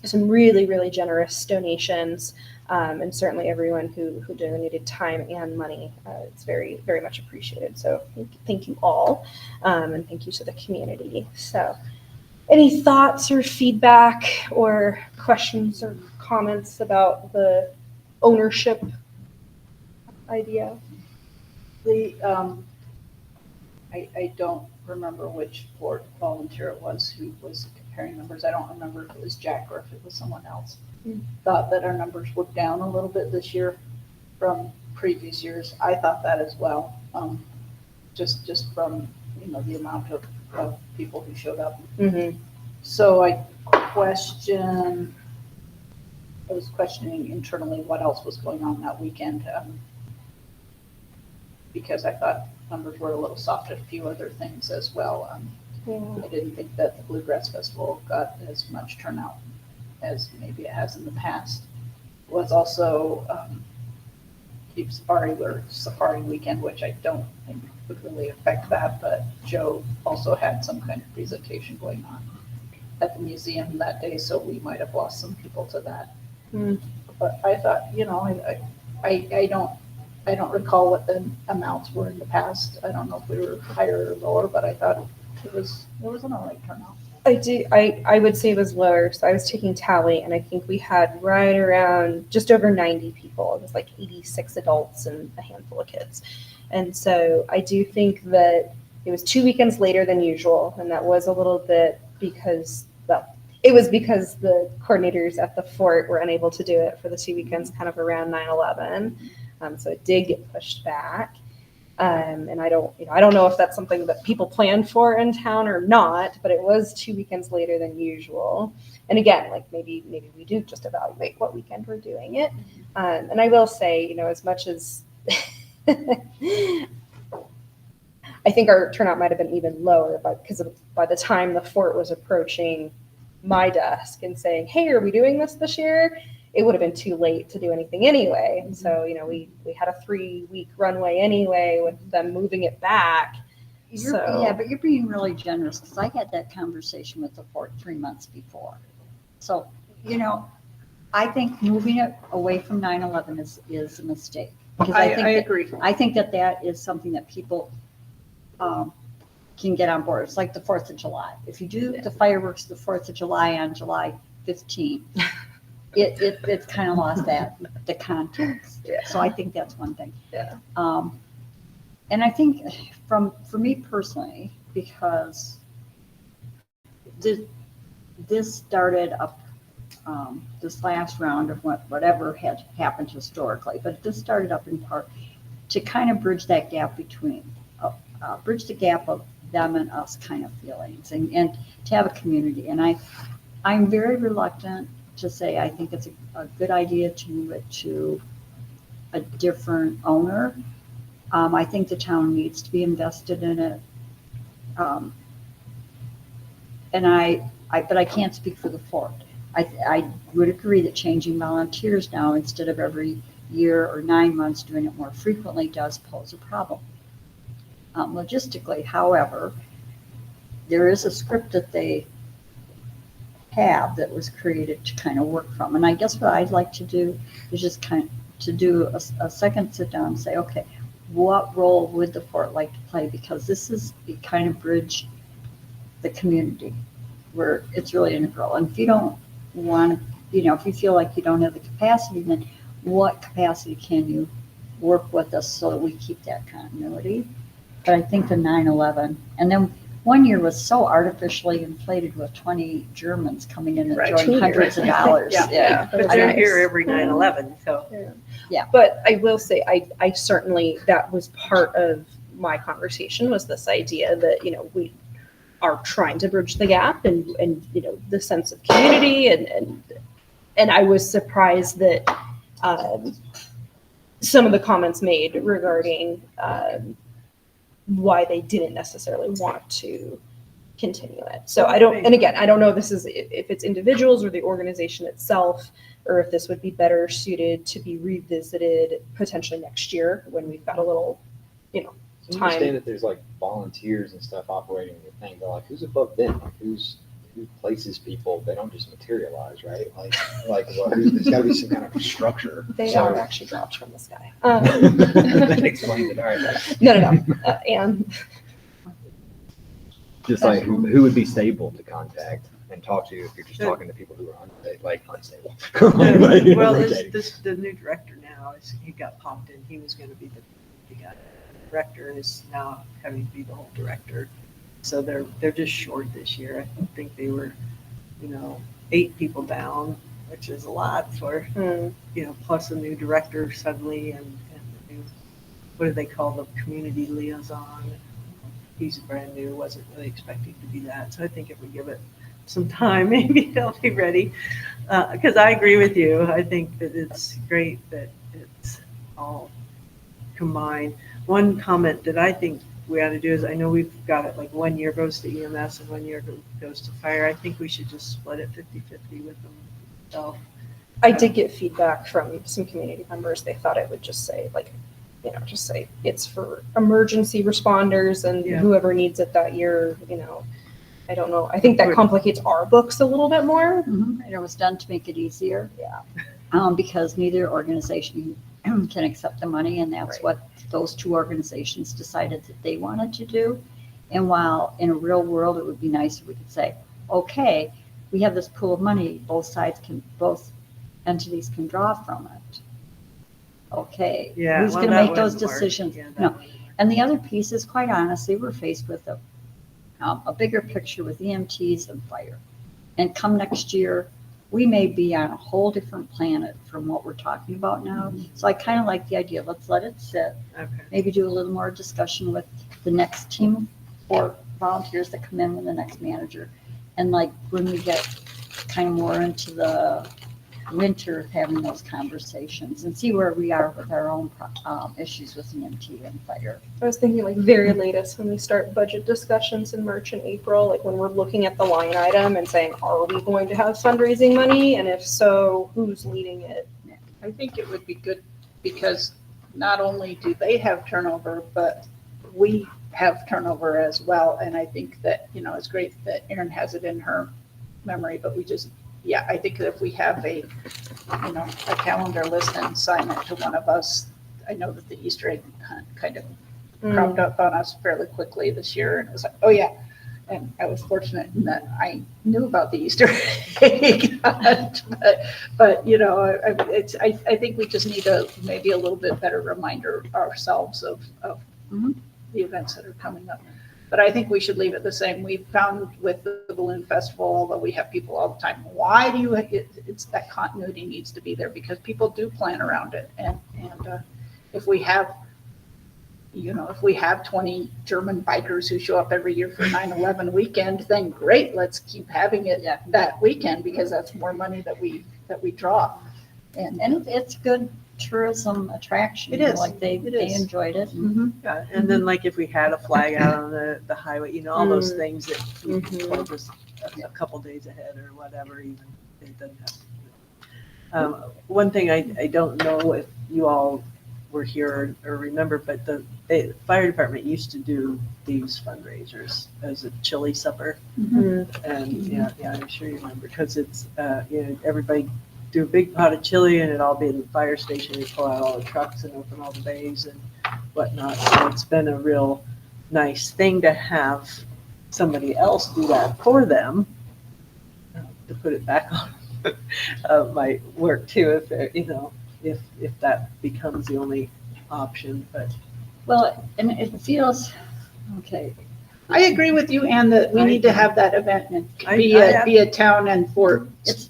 S4: Some really, really generous donations, and certainly everyone who donated time and money. It's very, very much appreciated. So thank you all, and thank you to the community. So any thoughts or feedback or questions or comments about the ownership idea?
S5: I don't remember which board volunteer it was who was comparing numbers. I don't remember if it was Jack or if it was someone else. Thought that our numbers were down a little bit this year from previous years. I thought that as well, just from the amount of people who showed up.
S4: Mm-hmm.
S5: So I was questioning internally what else was going on that weekend, because I thought numbers were a little soft at a few other things as well. I didn't think that the Bluegrass Festival got as much turnout as maybe it has in the past. It was also Keep Safari Weekend, which I don't think would really affect that, but Joe also had some kind of presentation going on at the museum that day, so we might have lost some people to that. But I thought, I don't recall what the amounts were in the past. I don't know if we were higher or lower, but I thought it was an all right turnout.
S4: I would say it was lower. So I was taking tally, and I think we had right around just over 90 people. It was like 86 adults and a handful of kids. And so I do think that it was 2 weekends later than usual, and that was a little bit because, it was because the coordinators at the fort were unable to do it for the 2 weekends kind of around 9/11. So it did get pushed back. And I don't know if that's something that people planned for in town or not, but it was 2 weekends later than usual. And again, like maybe we do just evaluate what weekend we're doing it. And I will say, as much as I think our turnout might have been even lower, but because by the time the fort was approaching my desk and saying, "Hey, are we doing this year?" it would have been too late to do anything anyway. And so, we had a 3-week runway anyway with them moving it back.
S1: Yeah, but you're being really generous because I had that conversation with the fort 3 months before. So, I think moving it away from 9/11 is a mistake. Because
S2: I agree.
S1: I think that is something that people can get on board. It's like the 4th of July. If you do the fireworks the 4th of July on July 15th, it's kind of lost the context.
S4: Yeah.
S1: So I think that's one thing.
S4: Yeah.
S1: And I think for me personally, because this started up this last round of whatever had happened historically, but this started up in part to kind of bridge that gap bridge the gap of them and us kind of feelings and to have a community. And I'm very reluctant to say I think it's a good idea to move it to a different owner. I think the town needs to be invested in it. But I can't speak for the fort. I would agree that changing volunteers now instead of every year or 9 months, doing it more frequently does pose a problem. Logistically, however, there is a script that they have that was created to kind of work from. And I guess what I'd like to do is just kind of to do a second sit down and say, okay, what role would the fort like to play? Because this is kind of bridge the community where it's really integral. And if you don't want to, if you feel like you don't have the capacity, then what capacity can you work with us so that we keep that continuity? But I think the 9/11, and then one year was so artificially inflated with 20 Germans coming in and throwing hundreds of dollars.
S2: Yeah. But they're here every 9/11, so.
S1: Yeah.
S4: But I will say, I certainly, that was part of my conversation, was this idea that, we are trying to bridge the gap and the sense of community. And I was surprised that some of the comments made regarding why they didn't necessarily want to continue it. So I don't know if this is, if it's individuals or the organization itself, or if this would be better suited to be revisited potentially next year when we've got a little,
S3: I
S4: time.
S3: understand that there's like volunteers and stuff operating the thing, but like who's above them? Like who places people? They don't just materialize, right? There's got to be some kind of structure.
S4: They
S3: So-
S4: are actually dropped from the sky.
S3: That explains it. All right.
S4: No. And
S3: Just like who would be stable to contact and talk to if you're just talking to people who are unstable.
S2: Well, the new director now, he got popped in. He was going to be the guy. The director is now having to be the whole director. So they're just short this year. I think they were, 8 people down, which is a lot for, plus a new director suddenly and the new, what do they call the community liaison? He's brand new, wasn't really expecting to be that. So I think if we give it some time, maybe he'll be ready. Because I agree with you. I think that it's great that it's all combined. One comment that I think we ought to do is, I know we've got it, like 1 year goes to EMS and 1 year goes to fire. I think we should just split it 50-50 with them. So,
S4: I did get feedback from some community members. They thought it would just say like, just say it's for emergency responders and
S2: Yeah.
S4: whoever needs it that year, I don't know. I think that complicates our books a little bit more.
S1: And it was done to make it easier.
S4: Yeah.
S1: Because neither organization can accept the money, and that's
S4: Right.
S1: what those two organizations decided that they wanted to do. And while in a real world, it would be nice if we could say, okay, we have this pool of money, both entities can draw from it. Okay,
S2: yeah.
S1: who's
S2: well,
S1: gonna
S2: that
S1: make those
S2: wouldn't work.
S1: decisions?
S2: Yeah, that
S1: No.
S2: wouldn't work.
S1: And the other piece is, quite honestly, we're faced with a bigger picture with EMTs and fire. And come next year, we may be on a whole different planet from what we're talking about now. So I kind of like the idea, let's let it sit,
S2: Okay.
S1: maybe do a little more discussion with the next team or volunteers that come in with the next manager. And like when we get kind of more into the winter, having those conversations and see where we are with our own issues with EMT and fire.
S4: I was thinking like very latest when we start budget discussions in March and April, like when we're looking at the line item and saying, are we going to have fundraising money? And if so, who's leading it?
S5: I think it would be good because not only do they have turnover, but we have turnover as well. And I think that, it's great that Erin has it in her memory, but I think that if we have a calendar list and assign it to one of us, I know that the Easter egg hunt kind of cropped up on us fairly quickly this year. And it was like, oh yeah. And I was fortunate in that I knew about the Easter egg hunt, but I think we just need maybe a little bit better reminder ourselves of the events that are coming up. But I think we should leave it the same. We found with the balloon festival, although we have people all the time, why do it's that continuity needs to be there because people do plan around it. And if we have 20 German bikers who show up every year for 9/11 weekend, then great, let's keep having it that weekend because that's more money that we draw. And
S1: it's good tourism attraction.
S5: It is.
S1: Like they enjoyed it.
S2: Yeah, and then like if we had a flag out on the highway, all those things that we told us a couple days ahead or whatever, even it doesn't have to. One thing I don't know if you all were here or remember, but the fire department used to do these fundraisers as a chili supper. And yeah, I'm sure you remember because it's, everybody do a big pot of chili and it'd all be in the fire station. You pull out all the trucks and open all the bays and whatnot. So it's been a real nice thing to have somebody else do that for them, to put it back on my work too, if that becomes the only option, but.
S1: Well, and it feels, okay,
S5: I agree with you, Ann, that we need to have that event and be a town and fort
S1: it's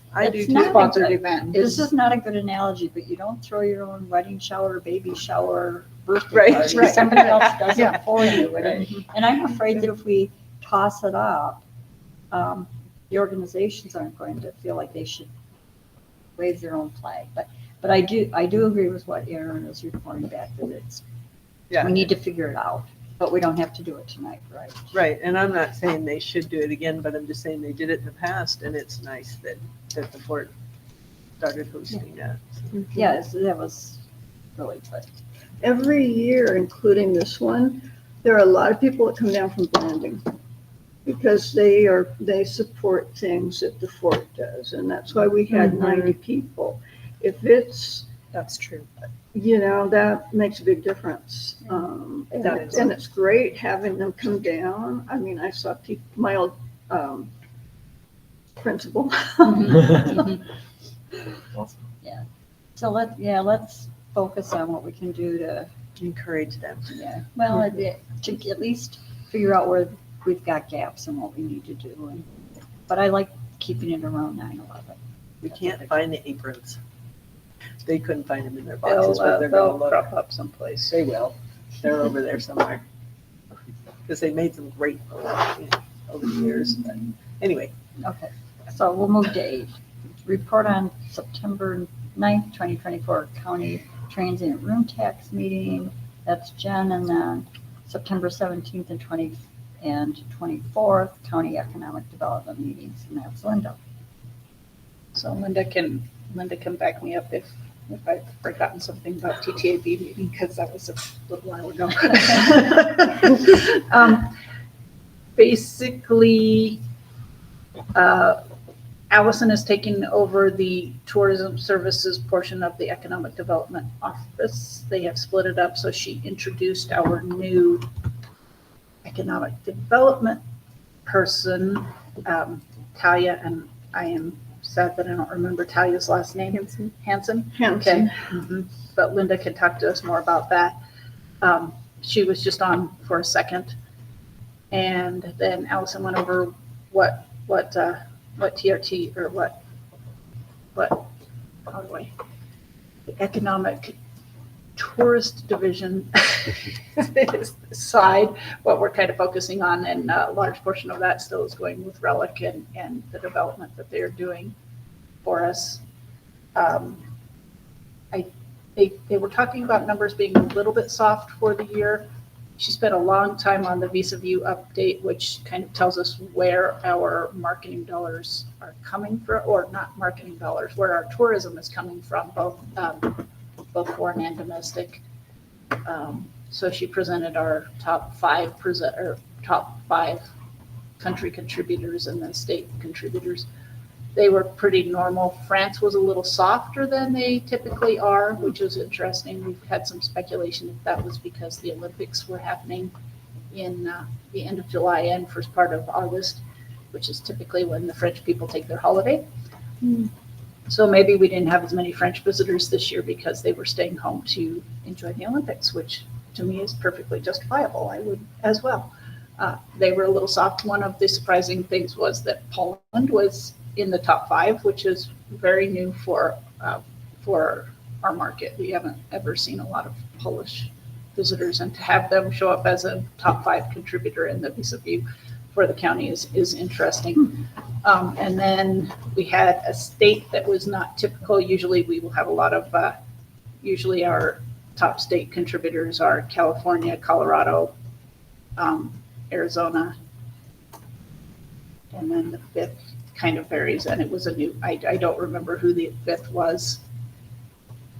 S5: not sponsored event.
S1: This is not a good analogy, but you don't throw your own wedding shower, baby shower, birthday
S2: Right,
S1: party.
S5: right.
S1: Somebody else does
S5: Yeah.
S1: it for you. And I'm afraid that if we toss it up, the organizations aren't going to feel like they should wave their own flag. But I do agree with what Erin is reporting back, that we need to figure it out, but we don't have to do it tonight, right?
S2: Right, and I'm not saying they should do it again, but I'm just saying they did it in the past, and it's nice that the fort started hosting that.
S1: Yes, that was really good.
S6: Every year, including this one, there are a lot of people that come down from Blanding because they support things that the fort does, and that's why we had 90 people. If it's,
S4: That's true.
S6: that makes a big difference. And
S4: That is.
S6: it's great having them come down. I mean, I saw my old principal.
S1: So let's focus on what we can do to,
S2: Encourage them.
S1: to at least figure out where we've got gaps and what we need to do. But I like keeping it around 9/11.
S2: We can't find the aprons. They couldn't find them in their boxes, but they're
S5: They'll
S2: gonna look.
S5: crop up someplace.
S2: They will. They're over there somewhere. Because they made some great over the years. But anyway,
S1: Okay, so we'll move to 8. Report on September 9th, 2024 County Transient Room Tax Meeting. That's Jen, and then September 17th and 24th, county economic development meetings, and that's Linda.
S5: So Linda can back me up if I've forgotten something about TTAB meeting, because that was a little while ago. Basically, Allison is taking over the tourism services portion of the economic development office. They have split it up, so she introduced our new economic development person, Talia, and I am sad that I don't remember Talia's last name. Hanson. Okay. But Linda can talk to us more about that. She was just on for a second, and then Allison went over what TRT or what how do I the economic tourist division side, what we're kind of focusing on, and a large portion of that still is going with Relic and the development that they're doing for us. They were talking about numbers being a little bit soft for the year. She spent a long time on the Visa View update, which kind of tells us where our marketing dollars are coming from, or not marketing dollars, where our tourism is coming from, both foreign and domestic. So she presented our top five country contributors and then state contributors. They were pretty normal. France was a little softer than they typically are, which was interesting. We've had some speculation if that was because the Olympics were happening in the end of July and first part of August, which is typically when the French people take their holiday. So maybe we didn't have as many French visitors this year because they were staying home to enjoy the Olympics, which to me is perfectly justifiable. I would as well. They were a little soft. One of the surprising things was that Poland was in the top five, which is very new for our market. We haven't ever seen a lot of Polish visitors, and to have them show up as a top five contributor in the Visa View for the county is interesting. And then we had a state that was not typical. Usually we will have a lot of, usually our top state contributors are California, Colorado, Arizona, and then the fifth kind of varies, and it was a new, I don't remember who the fifth was.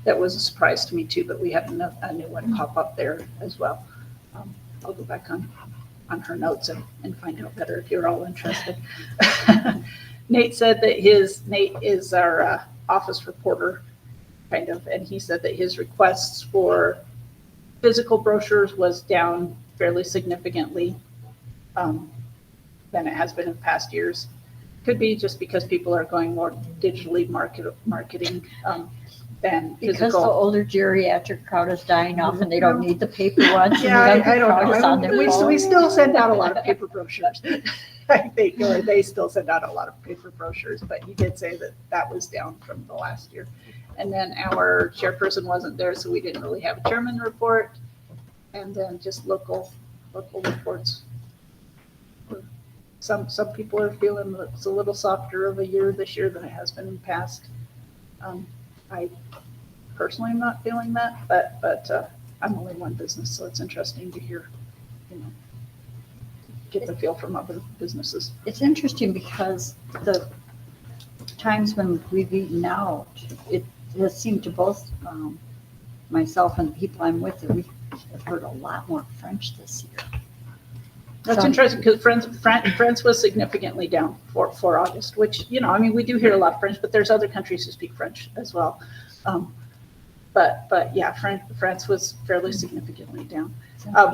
S5: That was a surprise to me too, but we had a new one pop up there as well. I'll go back on her notes and find out better if you're all interested. Nate said that Nate is our office reporter, kind of, and he said that his requests for physical brochures was down fairly significantly than it has been in past years. Could be just because people are going more digitally marketing than
S1: Because
S5: physical.
S1: the older geriatric crowd is dying off and they don't need the paper ones. and the
S5: Yeah,
S1: younger
S5: I don't
S1: crowd is on
S5: know.
S1: their
S5: We
S1: phone.
S5: still send out a lot of paper brochures. I think, or they still send out a lot of paper brochures, but he did say that was down from the last year. And then our chairperson wasn't there, so we didn't really have a chairman report. And then just local reports. Some people are feeling it's a little softer of a year this year than it has been in the past. I personally am not feeling that, but I'm only one business, so it's interesting to hear, get the feel from other businesses.
S1: It's interesting because the times when we've eaten out, it has seemed to both myself and the people I'm with that we have heard a lot more French this year.
S5: That's interesting because France was significantly down for August, which, we do hear a lot of French, but there's other countries who speak French as well. But yeah, France was fairly significantly down.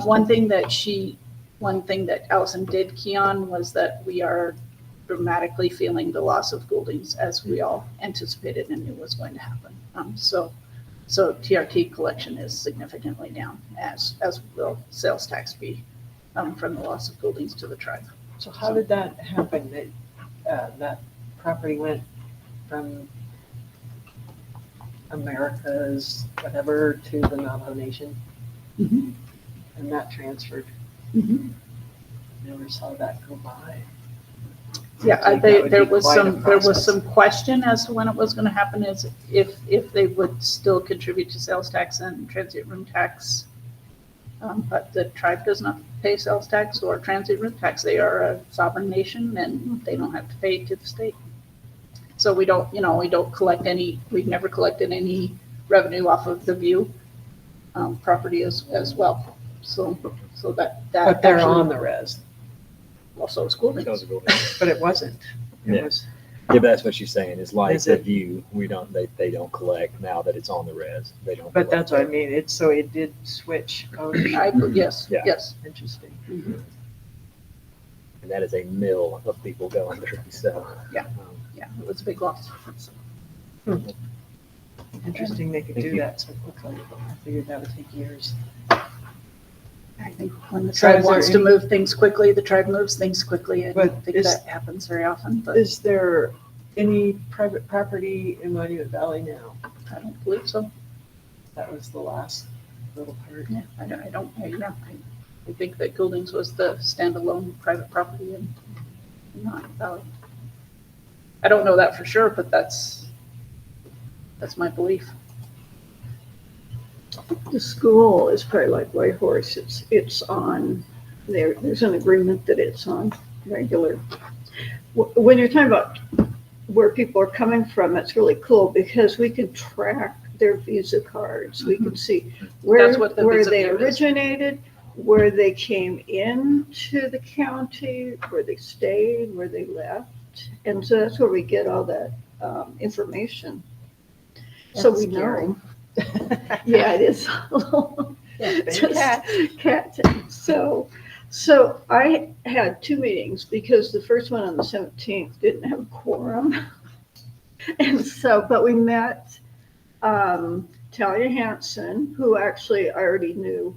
S5: One thing that Allison did key on was that we are dramatically feeling the loss of Gouldings as we all anticipated and knew was going to happen. So TRT collection is significantly down, as will sales tax be. From the loss of Gouldings to the tribe.
S2: So how did that happen? That property went from America's whatever to the Navajo Nation, and that transferred. Never saw that go by.
S5: Yeah, there was some question as to when it was going to happen, is if they would still contribute to sales tax and transient room tax. But the tribe does not pay sales tax or transient room tax. They are a sovereign nation and they don't have to pay to the state. So we don't, we don't collect any, we've never collected any revenue off of the View property as well. So that
S2: But they're
S5: actually-
S2: on the res,
S5: Also school
S3: That was
S5: needs.
S3: a good one.
S2: but it wasn't. It
S3: Yeah.
S2: was,
S3: Yeah, but that's what she's saying, is like
S2: Is
S3: the
S2: it-
S3: View, they don't collect now that it's on the res. They don't.
S2: but that's what I
S3: collect.
S2: mean. It's, so it did switch ownership.
S5: Yes,
S3: Yeah.
S5: yes.
S2: Interesting.
S3: And that is a mill of people going through, so.
S5: Yeah. Yeah, it was a big loss.
S2: Interesting they could
S3: Thank
S2: do
S3: you.
S2: that so quickly. I figured that would take years.
S5: I think when the
S2: So
S5: tribe
S2: is there
S5: wants to
S2: any-
S5: move things quickly, the tribe moves things quickly. I
S2: But
S5: don't think
S2: is-
S5: that happens very often, but
S2: Is there any private property in Monument Valley now?
S5: I don't believe so.
S2: That was the last little part.
S5: Yeah, I think that Goulding's was the standalone private property in Monument Valley. I don't know that for sure, but that's my belief.
S6: The school is probably like White Horse. It's on, there's an agreement that it's on regular. When you're talking about where people are coming from, it's really cool because we can track their Visa cards. We can see where
S5: That's what the Visa
S6: they
S5: view is.
S6: originated, where they came into the county, where they stayed, where they left. And so that's where we get all that information. So
S1: That's
S6: we
S1: scary.
S6: know. Yeah, it is. Just cat. So I had two meetings because the first one on the 17th didn't have a quorum. And so, but we met Talia Hansen, who actually I already knew.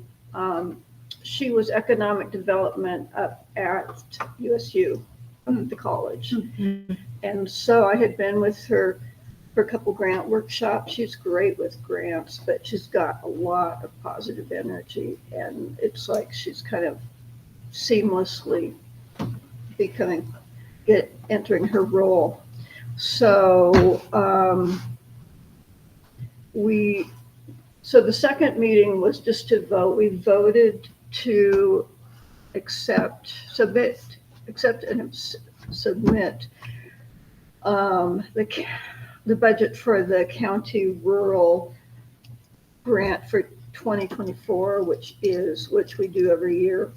S6: She was economic development up at USU, the college. And so I had been with her for a couple grant workshops. She's great with grants, but she's got a lot of positive energy. And it's like she's kind of seamlessly entering her role. So so the second meeting was just to vote. We voted to submit the budget for the county rural grant for 2024, which we do every year.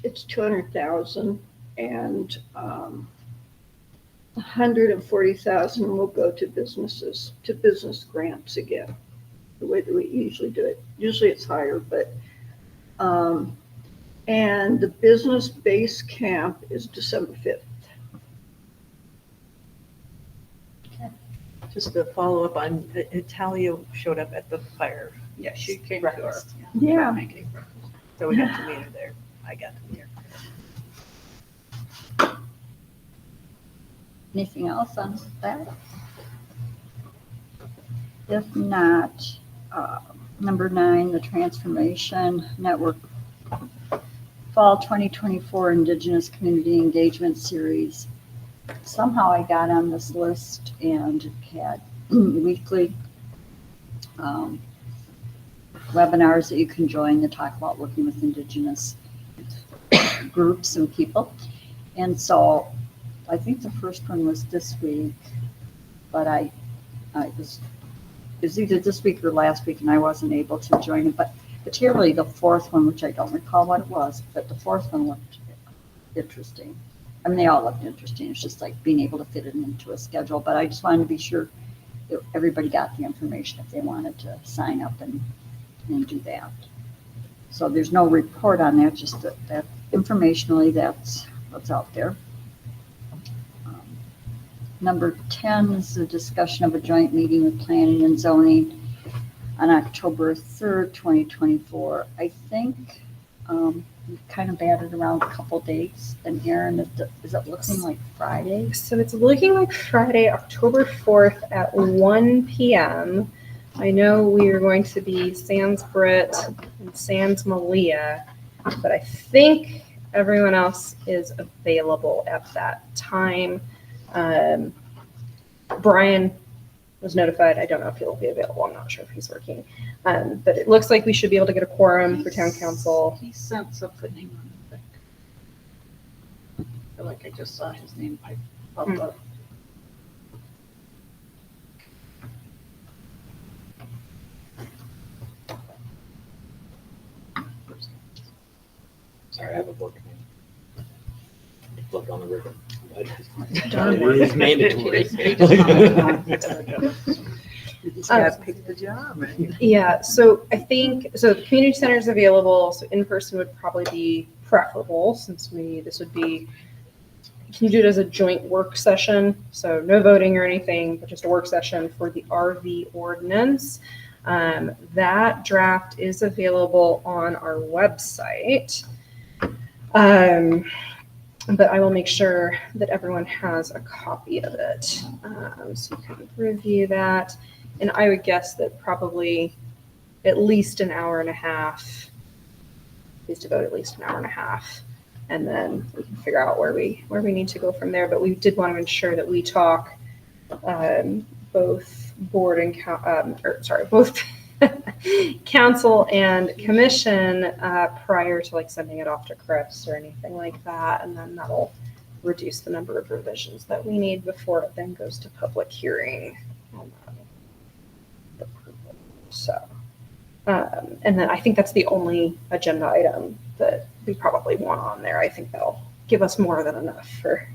S6: It's 200,000 and 140,000 will go to businesses, to business grants again, the way that we usually do it. Usually it's higher, but and the business base camp is December 5th.
S2: Just to follow up on, Talia showed up at the fire.
S5: Yeah, she came to our.
S2: breakfast.
S6: Yeah.
S2: So we got to meet her there. I got to meet her.
S1: Anything else on that? If not, number 9, the Transformation Network Fall 2024 Indigenous Community Engagement Series. Somehow I got on this list and had weekly webinars that you can join to talk about working with Indigenous groups and people. And so I think the first one was this week, but it was either this week or last week and I wasn't able to join it. But particularly the fourth one, which I don't recall what it was, but the fourth one looked interesting. I mean, they all looked interesting. It's just like being able to fit it into a schedule. But I just wanted to be sure that everybody got the information if they wanted to sign up and do that. So there's no report on that, just that informationally, that's what's out there. Number 10 is a discussion of a joint meeting with planning and zoning on October 3rd, 2024. I think we kind of batted around a couple dates. And Erin, is it looking like Friday?
S4: So it's looking like Friday, October 4th at 1 p.m. I know we are going to be sans Britt and sans Malia, but I think everyone else is available at that time. Brian was notified. I don't know if he'll be available. I'm not sure if he's working. But it looks like we should be able to get a quorum for town council.
S5: He sent something, hang on a sec. I feel like I just saw his name pop up.
S3: Sorry, I have a book name. Look on the ribbon.
S2: Darn.
S3: It is mandatory.
S2: You just gotta pick the job, man.
S4: Yeah, so I think, so the community center is available, so in person would probably be preferable since this would be, can you do it as a joint work session? So no voting or anything, but just a work session for the RV ordinance. That draft is available on our website. But I will make sure that everyone has a copy of it. So you can review that. And I would guess that probably at least an hour and a half, is to vote at least an hour and a half. And then we can figure out where we need to go from there. But we did want to ensure that we talk both board and both council and commission prior to like sending it off to Chris or anything like that, and then that'll reduce the number of revisions that we need before it then goes to public hearing. So, and then I think that's the only agenda item that we probably want on there. I think that'll give us more than enough for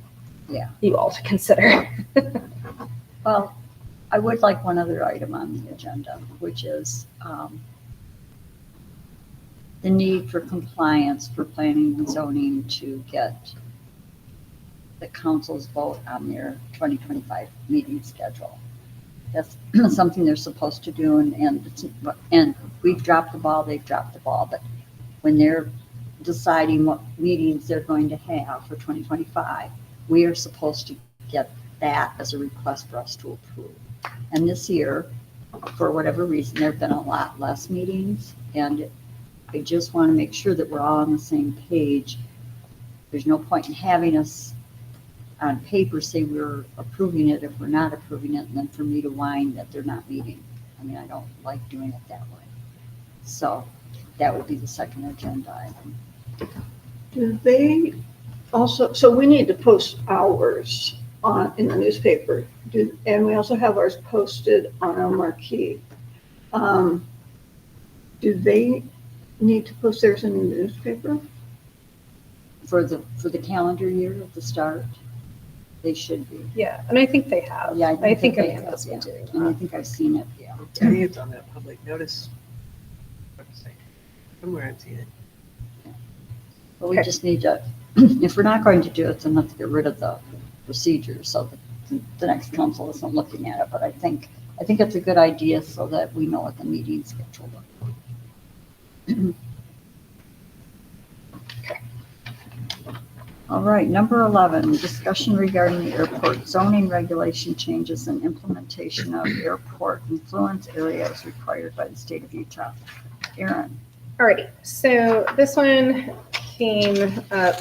S4: you all to consider.
S1: Well, I would like one other item on the agenda, which is the need for compliance for planning and zoning to get the council's vote on their 2025 meeting schedule. That's something they're supposed to do, and we've dropped the ball, they've dropped the ball, but when they're deciding what meetings they're going to have for 2025, we are supposed to get that as a request for us to approve. And this year, for whatever reason, there have been a lot less meetings, and I just want to make sure that we're all on the same page. There's no point in having us on paper say we're approving it if we're not approving it, and then for me to whine that they're not meeting. I mean, I don't like doing it that way. So that would be the second agenda item.
S6: Do they also, so we need to post ours in the newspaper, and we also have ours posted on our marquee. Do they need to post theirs in the newspaper?
S1: For the calendar year at the start, they should be.
S4: Yeah, and I think they have.
S1: Yeah,
S4: I think
S1: they
S4: Amanda's
S1: have,
S4: been doing
S1: and I
S4: that.
S1: think I've seen it, yeah.
S2: I'll tell you, it's on that public notice website. Somewhere I've seen it.
S1: But we
S4: Okay.
S1: just need to, if we're not going to do it, then let's get rid of the procedure so that the next council isn't looking at it. But I think it's a good idea so that we know what the meeting schedule looks like.
S4: Okay.
S1: All right, number 11, discussion regarding the airport zoning regulation changes and implementation of airport influence areas required by the state of Utah. Erin.
S4: Alrighty, so this one came up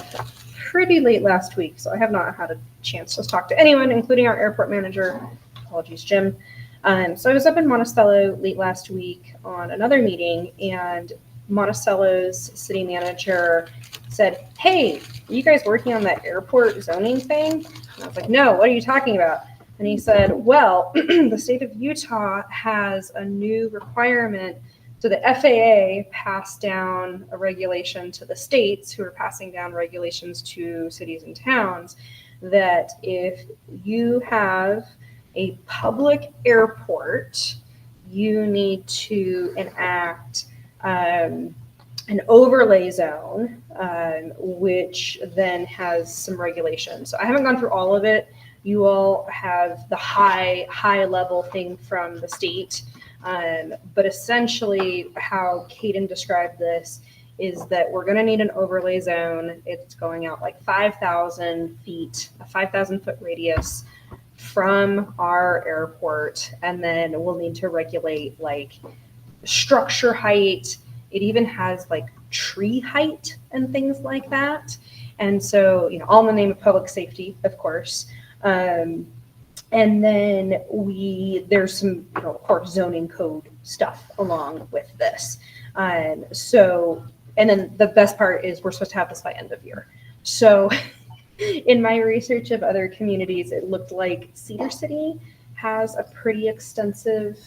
S4: pretty late last week, so I have not had a chance to talk to anyone, including our airport manager. Apologies, Jim. So I was up in Monticello late last week on another meeting, and Monticello's city manager said, "Hey, are you guys working on that airport zoning thing?" And I was like, "No, what are you talking about?" And he said, "Well, the state of Utah has a new requirement." So the FAA passed down a regulation to the states, who are passing down regulations to cities and towns, that if you have a public airport, you need to enact an overlay zone, which then has some regulations. So I haven't gone through all of it. You all have the high level thing from the state. But essentially how Caden described this is that we're going to need an overlay zone. It's going out like 5,000 feet, a 5,000 foot radius from our airport. And then we'll need to regulate like structure height. It even has like tree height and things like that. And so, all in the name of public safety, of course. And then there's some, of course, zoning code stuff along with this. And then the best part is we're supposed to have this by end of year. So in my research of other communities, it looked like Cedar City has a pretty extensive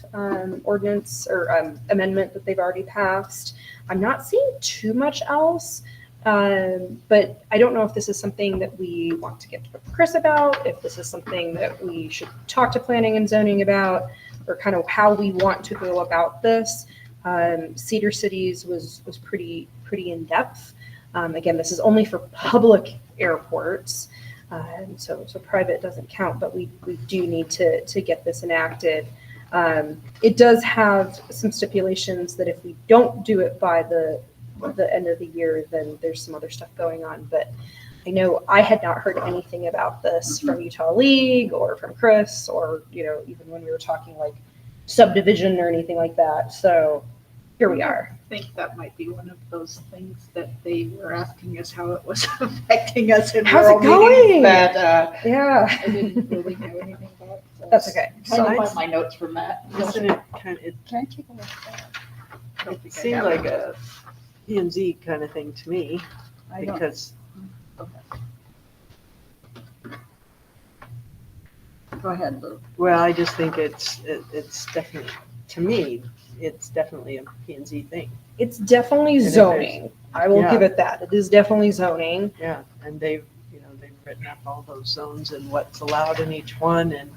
S4: ordinance or amendment that they've already passed. I'm not seeing too much else. But I don't know if this is something that we want to get with Chris about, if this is something that we should talk to planning and zoning about, or kind of how we want to go about this. Cedar Cities was pretty in depth. Again, this is only for public airports, so private doesn't count, but we do need to get this enacted. It does have some stipulations that if we don't do it by the end of the year, then there's some other stuff going on. But I know I had not heard anything about this from Utah League or from Chris or, even when we were talking like subdivision or anything like that. So here we are.
S5: I think that might be one of those things that they were asking us how it was affecting us in
S4: How's
S5: rural
S4: it going?
S5: meetings that
S4: Yeah,
S5: I didn't really know anything about. So
S4: that's okay.
S5: Trying to find my notes from that.
S2: Isn't it kind of,
S1: Can I take a look at that?
S5: I don't think I
S2: seemed
S5: have
S2: like
S5: it.
S2: a P and Z kind of thing to me,
S1: I don't,
S2: because
S1: go ahead, Lou.
S2: well, I just think it's definitely, to me, it's definitely a P and Z thing.
S4: It's definitely
S2: And if
S4: zoning. I will
S2: yeah.
S4: give it that. It is definitely zoning.
S2: Yeah, and they've written up all those zones and what's allowed in each one, and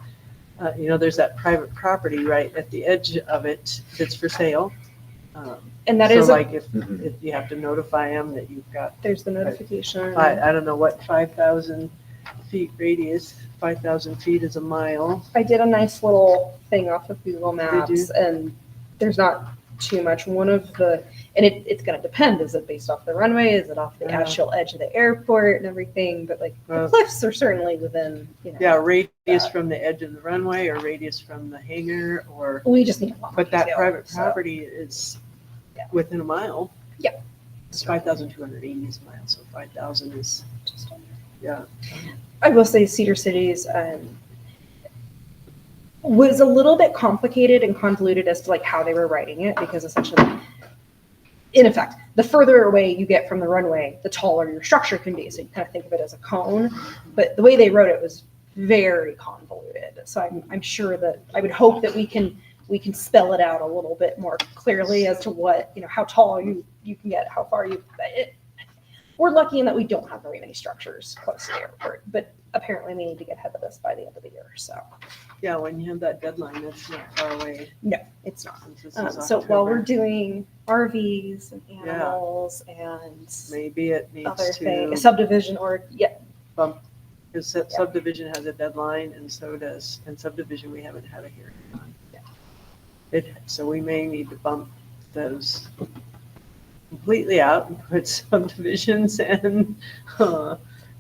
S2: there's that private property right at the edge of it that's for sale.
S4: And that
S2: so
S4: is,
S2: like if you have to notify them that you've got,
S4: there's the notification.
S2: I don't know what 5,000 feet radius, 5,000 feet is a mile.
S4: I did a nice little thing off of Google
S2: you?
S4: Maps, and there's not too much. One of the, and it's going to depend. Is it based off the runway? Is it off the
S2: Yeah.
S4: actual edge of the airport and everything? But like the
S2: Well,
S4: cliffs are certainly within,
S2: Yeah, radius
S4: that.
S2: from the edge of the runway or radius from the hangar or,
S4: We just need a lot more
S2: but that
S4: detail,
S2: private
S4: so.
S2: property is
S4: Yeah.
S2: within a mile.
S4: Yeah.
S2: It's 5,280 is a mile, so 5,000 is,
S4: Just under.
S2: yeah.
S4: I will say Cedar Cities was a little bit complicated and convoluted as to like how they were writing it, because essentially, in effect, the further away you get from the runway, the taller your structure can be. So you kind of think of it as a cone, but the way they wrote it was very convoluted. So I'm sure that I would hope that we can spell it out a little bit more clearly as to what, how tall you can get, how far we're lucky in that we don't have very many structures close to the airport, but apparently we need to get ahead of this by the end of the year. So
S2: Yeah, when you have that deadline, that's not far away.
S4: no, it's not.
S2: Since this is
S4: So while we're
S2: October.
S4: doing RVs and animals and
S2: Maybe it
S4: other
S2: needs
S4: things,
S2: to
S4: subdivision
S2: bump, because subdivision has a deadline and so does, and subdivision we haven't had a hearing on. So we may need to bump those completely out and put subdivisions and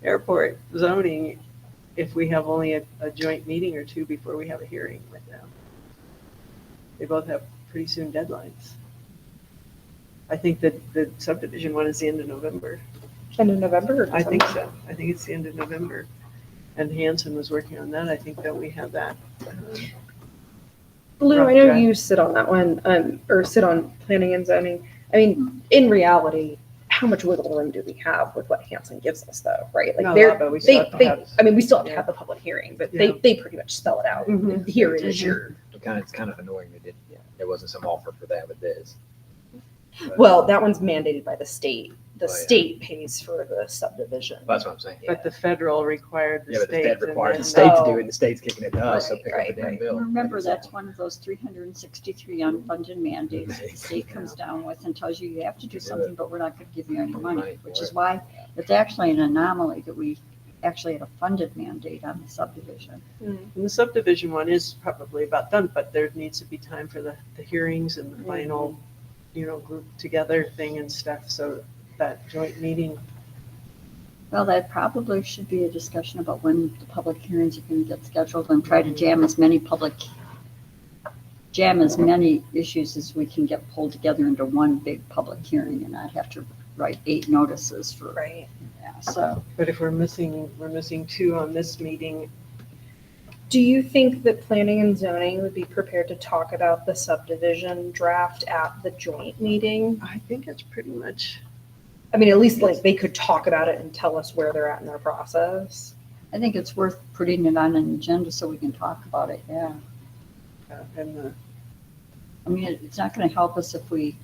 S2: airport zoning if we have only a joint meeting or two before we have a hearing with them. They both have pretty soon deadlines. I think that the subdivision one is the end of November.
S4: end of November. Or
S2: I think
S4: December?
S2: so. I think it's the end of November. And Hanson was working on that. I think that we have that.
S4: Blue,
S2: rough
S4: I know
S2: draft.
S4: you sit on that one, or sit on planning and zoning. I mean, in reality, how much wiggle room do we have with what Hanson gives us, though, right? Like
S2: Not a
S4: they're,
S2: lot, but we still have to have-
S4: I mean, we still have to
S2: Yeah.
S4: have the public hearing, but
S2: Yeah.
S4: they pretty much spell it out.
S2: Mhm.
S4: Here it is your,
S3: It's kind of annoying that there wasn't some offer for that with this. But
S4: well, that one's mandated by the state. The
S3: Oh, yeah.
S4: state pays for the subdivision.
S3: that's what I'm saying.
S2: But the federal required the
S3: Yeah, but the
S2: state.
S3: Fed required the
S2: and
S3: state to
S4: Oh.
S3: do it, and the state's kicking it to us, so
S4: Right,
S3: pick up
S4: right,
S3: the damn
S4: right.
S3: bill.
S1: Remember, that's one of those 363 unfunded mandates that the state comes down with and tells you have to do something, but we're not going to give you any money, which is why it's actually an anomaly that we actually had a funded mandate on the subdivision.
S2: And the subdivision one is probably about done, but there needs to be time for the hearings and the final, group together thing and stuff. So that joint meeting,
S1: Well, that probably should be a discussion about when the public hearings are going to get scheduled and try to jam as many issues as we can get pulled together into one big public hearing and not have to write 8 notices for,
S4: Right.
S1: yeah, so.
S2: but if we're missing 2 on this meeting,
S4: Do you think that planning and zoning would be prepared to talk about the subdivision draft at the joint meeting?
S2: I think it's pretty much,
S4: I mean, at least like they could talk about it and tell us where they're at in their process.
S1: I think it's worth putting it on an agenda so we can talk about it, yeah.
S2: and the,
S1: I mean, it's not gonna help us if we've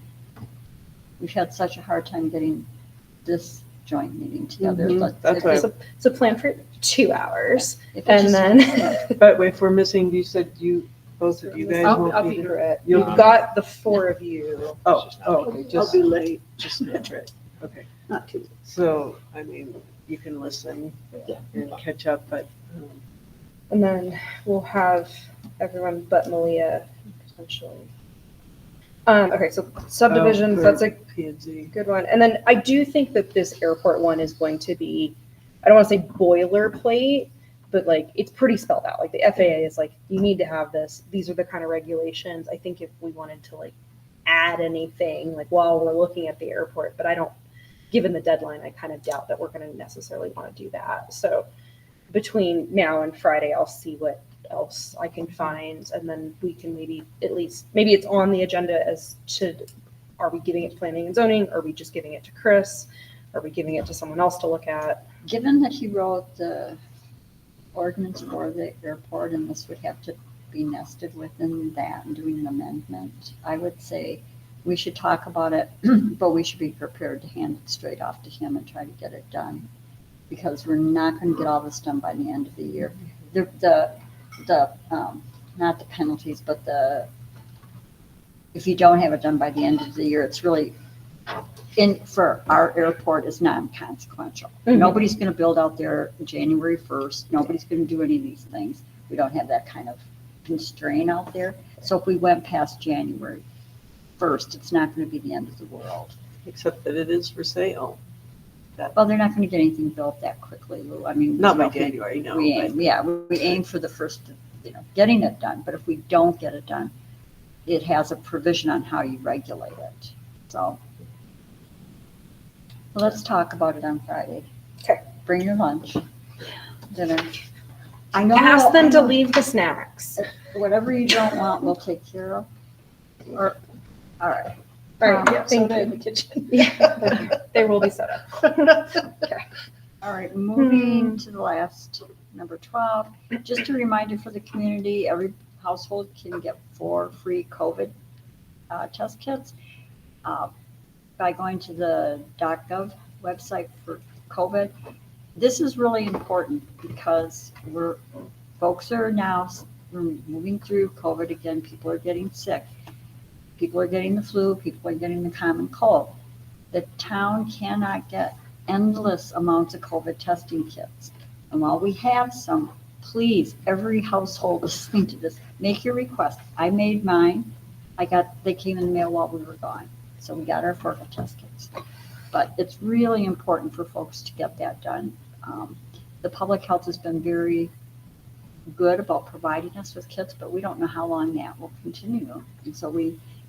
S1: had such a hard time getting this joint meeting together.
S2: Mhm.
S1: But
S2: That's
S1: if
S2: why-
S1: it-
S4: So plan for 2 hours
S1: if it
S4: and
S1: just-
S4: then
S2: but if we're missing, you said both of you guys
S5: I'll
S2: won't
S5: be
S2: be there?
S5: Britt.
S2: You'll-
S4: you've got the 4 of you.
S2: Oh, okay,
S6: I'll
S2: just,
S6: be late,
S2: just Madrid. Okay,
S6: not too.
S2: so, I mean, you can listen
S3: Yeah.
S2: and catch up, but,
S4: And then we'll have everyone but Malia potentially. Okay, so subdivisions,
S2: for
S4: that's a
S2: P and Z.
S4: good one. And then I do think that this airport one is going to be, I don't want to say boilerplate, but like it's pretty spelled out. Like the FAA is like, you need to have this. These are the kind of regulations. I think if we wanted to like add anything, like while we're looking at the airport, but I don't, given the deadline, I kind of doubt that we're going to necessarily want to do that. So between now and Friday, I'll see what else I can find, and then we can maybe at least, maybe it's on the agenda as to, are we giving it to planning and zoning? Are we just giving it to Chris? Are we giving it to someone else to look at?
S1: Given that he wrote the ordinance for the airport, and this would have to be nested within that and doing an amendment, I would say we should talk about it, but we should be prepared to hand it straight off to him and try to get it done. Because we're not gonna get all this done by the end of the year. Not the penalties, but if you don't have it done by the end of the year, it's really, for our airport, is non-consequential.
S4: Mhm.
S1: Nobody's gonna build out there January 1st. Nobody's gonna do any of these things. We don't have that kind of constraint out there. So if we went past January 1st, it's not gonna be the end of the world.
S2: Except that it is for sale.
S1: Well, they're not gonna get anything built that quickly, Lou. I mean.
S2: Not by
S1: you know,
S2: January, no.
S1: We
S2: but-
S1: aim, yeah, we aim for the first, getting it done, but if we don't get it done, it has a provision on how you regulate it, so. Well, let's talk about it on Friday.
S4: Okay.
S1: Bring your lunch, dinner. I know.
S4: Ask them
S1: I
S4: to
S1: know,
S4: leave the snacks.
S1: Whatever you don't want, we'll take care of. Or, all right.
S4: All right,
S1: Yeah,
S4: thank
S5: Soda in
S4: you.
S5: the kitchen.
S4: Yeah, there will be soda.
S1: All right, moving to the last, number 12, just a reminder for the community, every household can get 4 free COVID test kits by going to the .gov website for COVID. This is really important because folks are now, we're moving through COVID again, people are getting sick. People are getting the flu, people are getting the common cold. The town cannot get endless amounts of COVID testing kits. And while we have some, please, every household listening to this, make your request. I made mine. They came in the mail while we were gone. So we got our 4 test kits. But it's really important for folks to get that done. The public health has been very good about providing us with kits, but we don't know how long that will continue. And so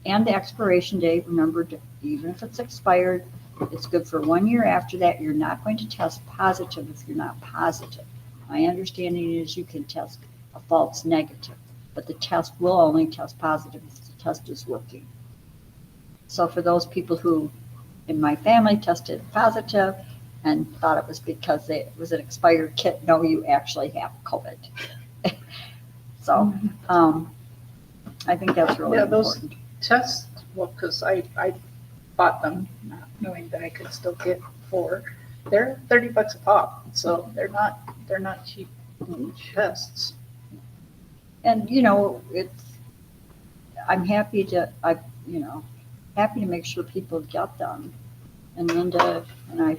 S1: and the expiration date, remember, even if it's expired, it's good for 1 year after that. You're not going to test positive if you're not positive. My understanding is you can test a false negative, but the test will only test positive if the test is working. So for those people who, in my family, tested positive and thought it was because it was an expired kit, no, you actually have COVID. So I think that's really
S5: Yeah, those-
S1: important.
S5: Tests, well, because I bought them not knowing that I could still get 4. They're $30 a pop, so they're not cheap tests.
S1: And, I'm happy to make sure people get them. And Linda and I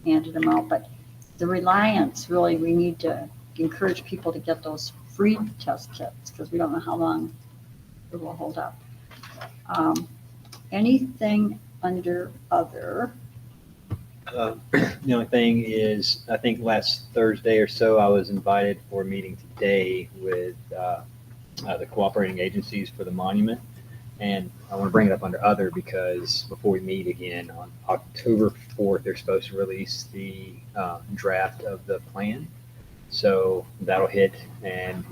S1: handed them out, but the reliance, really, we need to encourage people to get those free test kits because we don't know how long it will hold up. Anything under other?
S8: The only thing is, I think last Thursday or so, I was invited for a meeting today with the cooperating agencies for the monument. And I want to bring it up under other because before we meet again on October 4th, they're supposed to release the draft of the plan. So that'll hit, and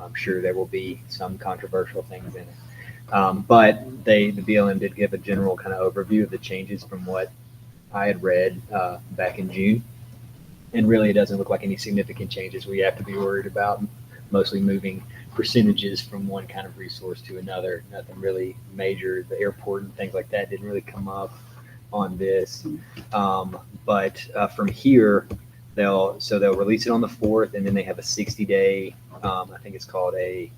S8: I'm sure there will be some controversial things in it. But the BLM did give a general kind of overview of the changes from what I had read back in June. And really, it doesn't look like any significant changes we have to be worried about, mostly moving percentages from one kind of resource to another. Nothing really major. The airport and things like that didn't really come up on this. But from here, they'll release it on the 4th, and then they have a 60-day, I think it's called a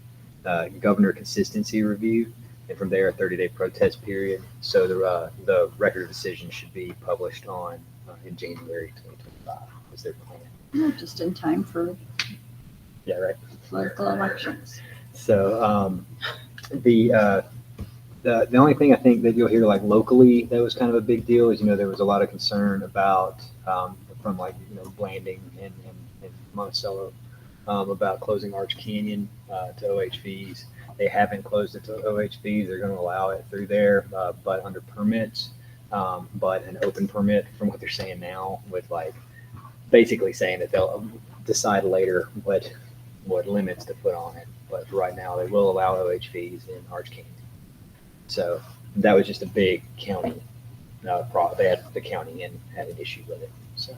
S8: governor consistency review. And from there, a 30-day protest period. So the record of decision should be published in January 2025. Is their plan?
S1: Just in time for
S8: Yeah, right.
S1: local elections.
S8: So the only thing I think that you'll hear like locally that was kind of a big deal is there was a lot of concern about from Blanding and Monticello about closing Arch Canyon to OHVs. They haven't closed it to OHVs. They're going to allow it through there, but under permits. But an open permit from what they're saying now, with basically saying that they'll decide later what limits to put on it. But right now, they will allow OHVs in Arch Canyon. So that was just a big county problem. They had the county had an issue with it. So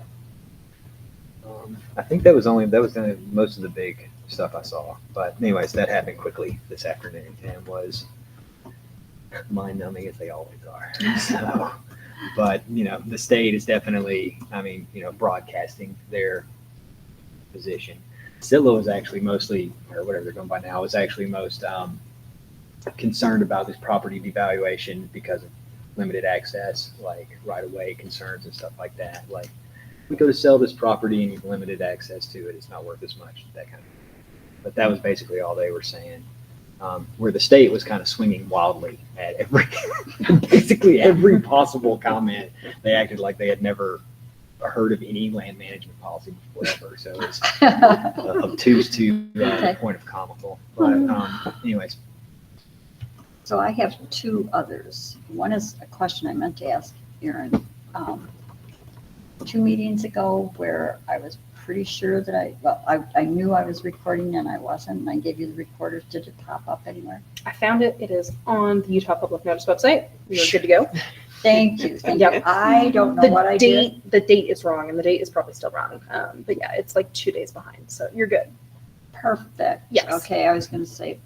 S8: I think that was most of the big stuff I saw. But anyways, that happened quickly this afternoon and was mind-numbing as they always are. So, but the state is definitely, broadcasting their position. Zillow is actually mostly, or whatever they're going by now, is actually most concerned about this property devaluation because of limited access, like right-of-way concerns and stuff like that. Like, we go to sell this property and you've limited access to it, it's not worth as much, that kind of thing. But that was basically all they were saying. Where the state was kind of swinging wildly at basically every possible comment. They acted like they had never heard of any land management policy before ever. So it's obtuse to the point of comical. But anyways.
S1: So I have two others. One is a question I meant to ask Erin 2 meetings ago, where I was pretty sure that I knew I was recording and I wasn't, and I gave you the recorders. Did it pop up anywhere?
S4: I found it. It is on the Utah Public Notice website. We are good to go.
S1: Thank you. Thank
S4: Yep.
S1: you. I don't know what I did.
S4: The date is wrong, and the date is probably still wrong. But yeah, it's like 2 days behind, so you're good.
S1: Perfect.
S4: Yes.
S1: Okay, I was going to say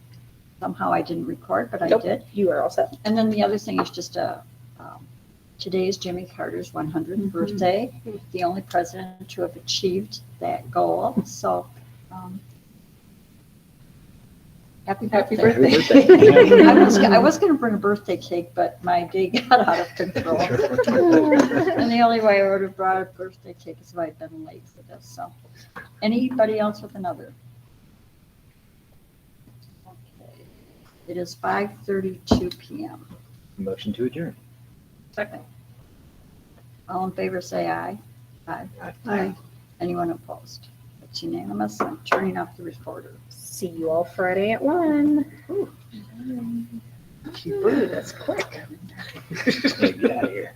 S1: somehow I didn't record, but
S4: Nope.
S1: I did.
S4: You are all set.
S1: And then the other thing is just today is Jimmy Carter's 100th birthday, the only president to have achieved that goal. So happy birthday. I was going to bring a birthday cake, but my day got out of control. And the only way I would have brought a birthday cake is if I'd been late for this. So anybody else with another? Okay. It is 5:32 p.m.
S8: Motion to adjourn.
S1: Second. All in favor, say aye. Aye.
S6: Aye.
S1: Anyone opposed? It's unanimous. I'm turning off the recorder.
S4: See you all Friday at 1.
S2: Ooh, that's quick.
S8: Get out of here.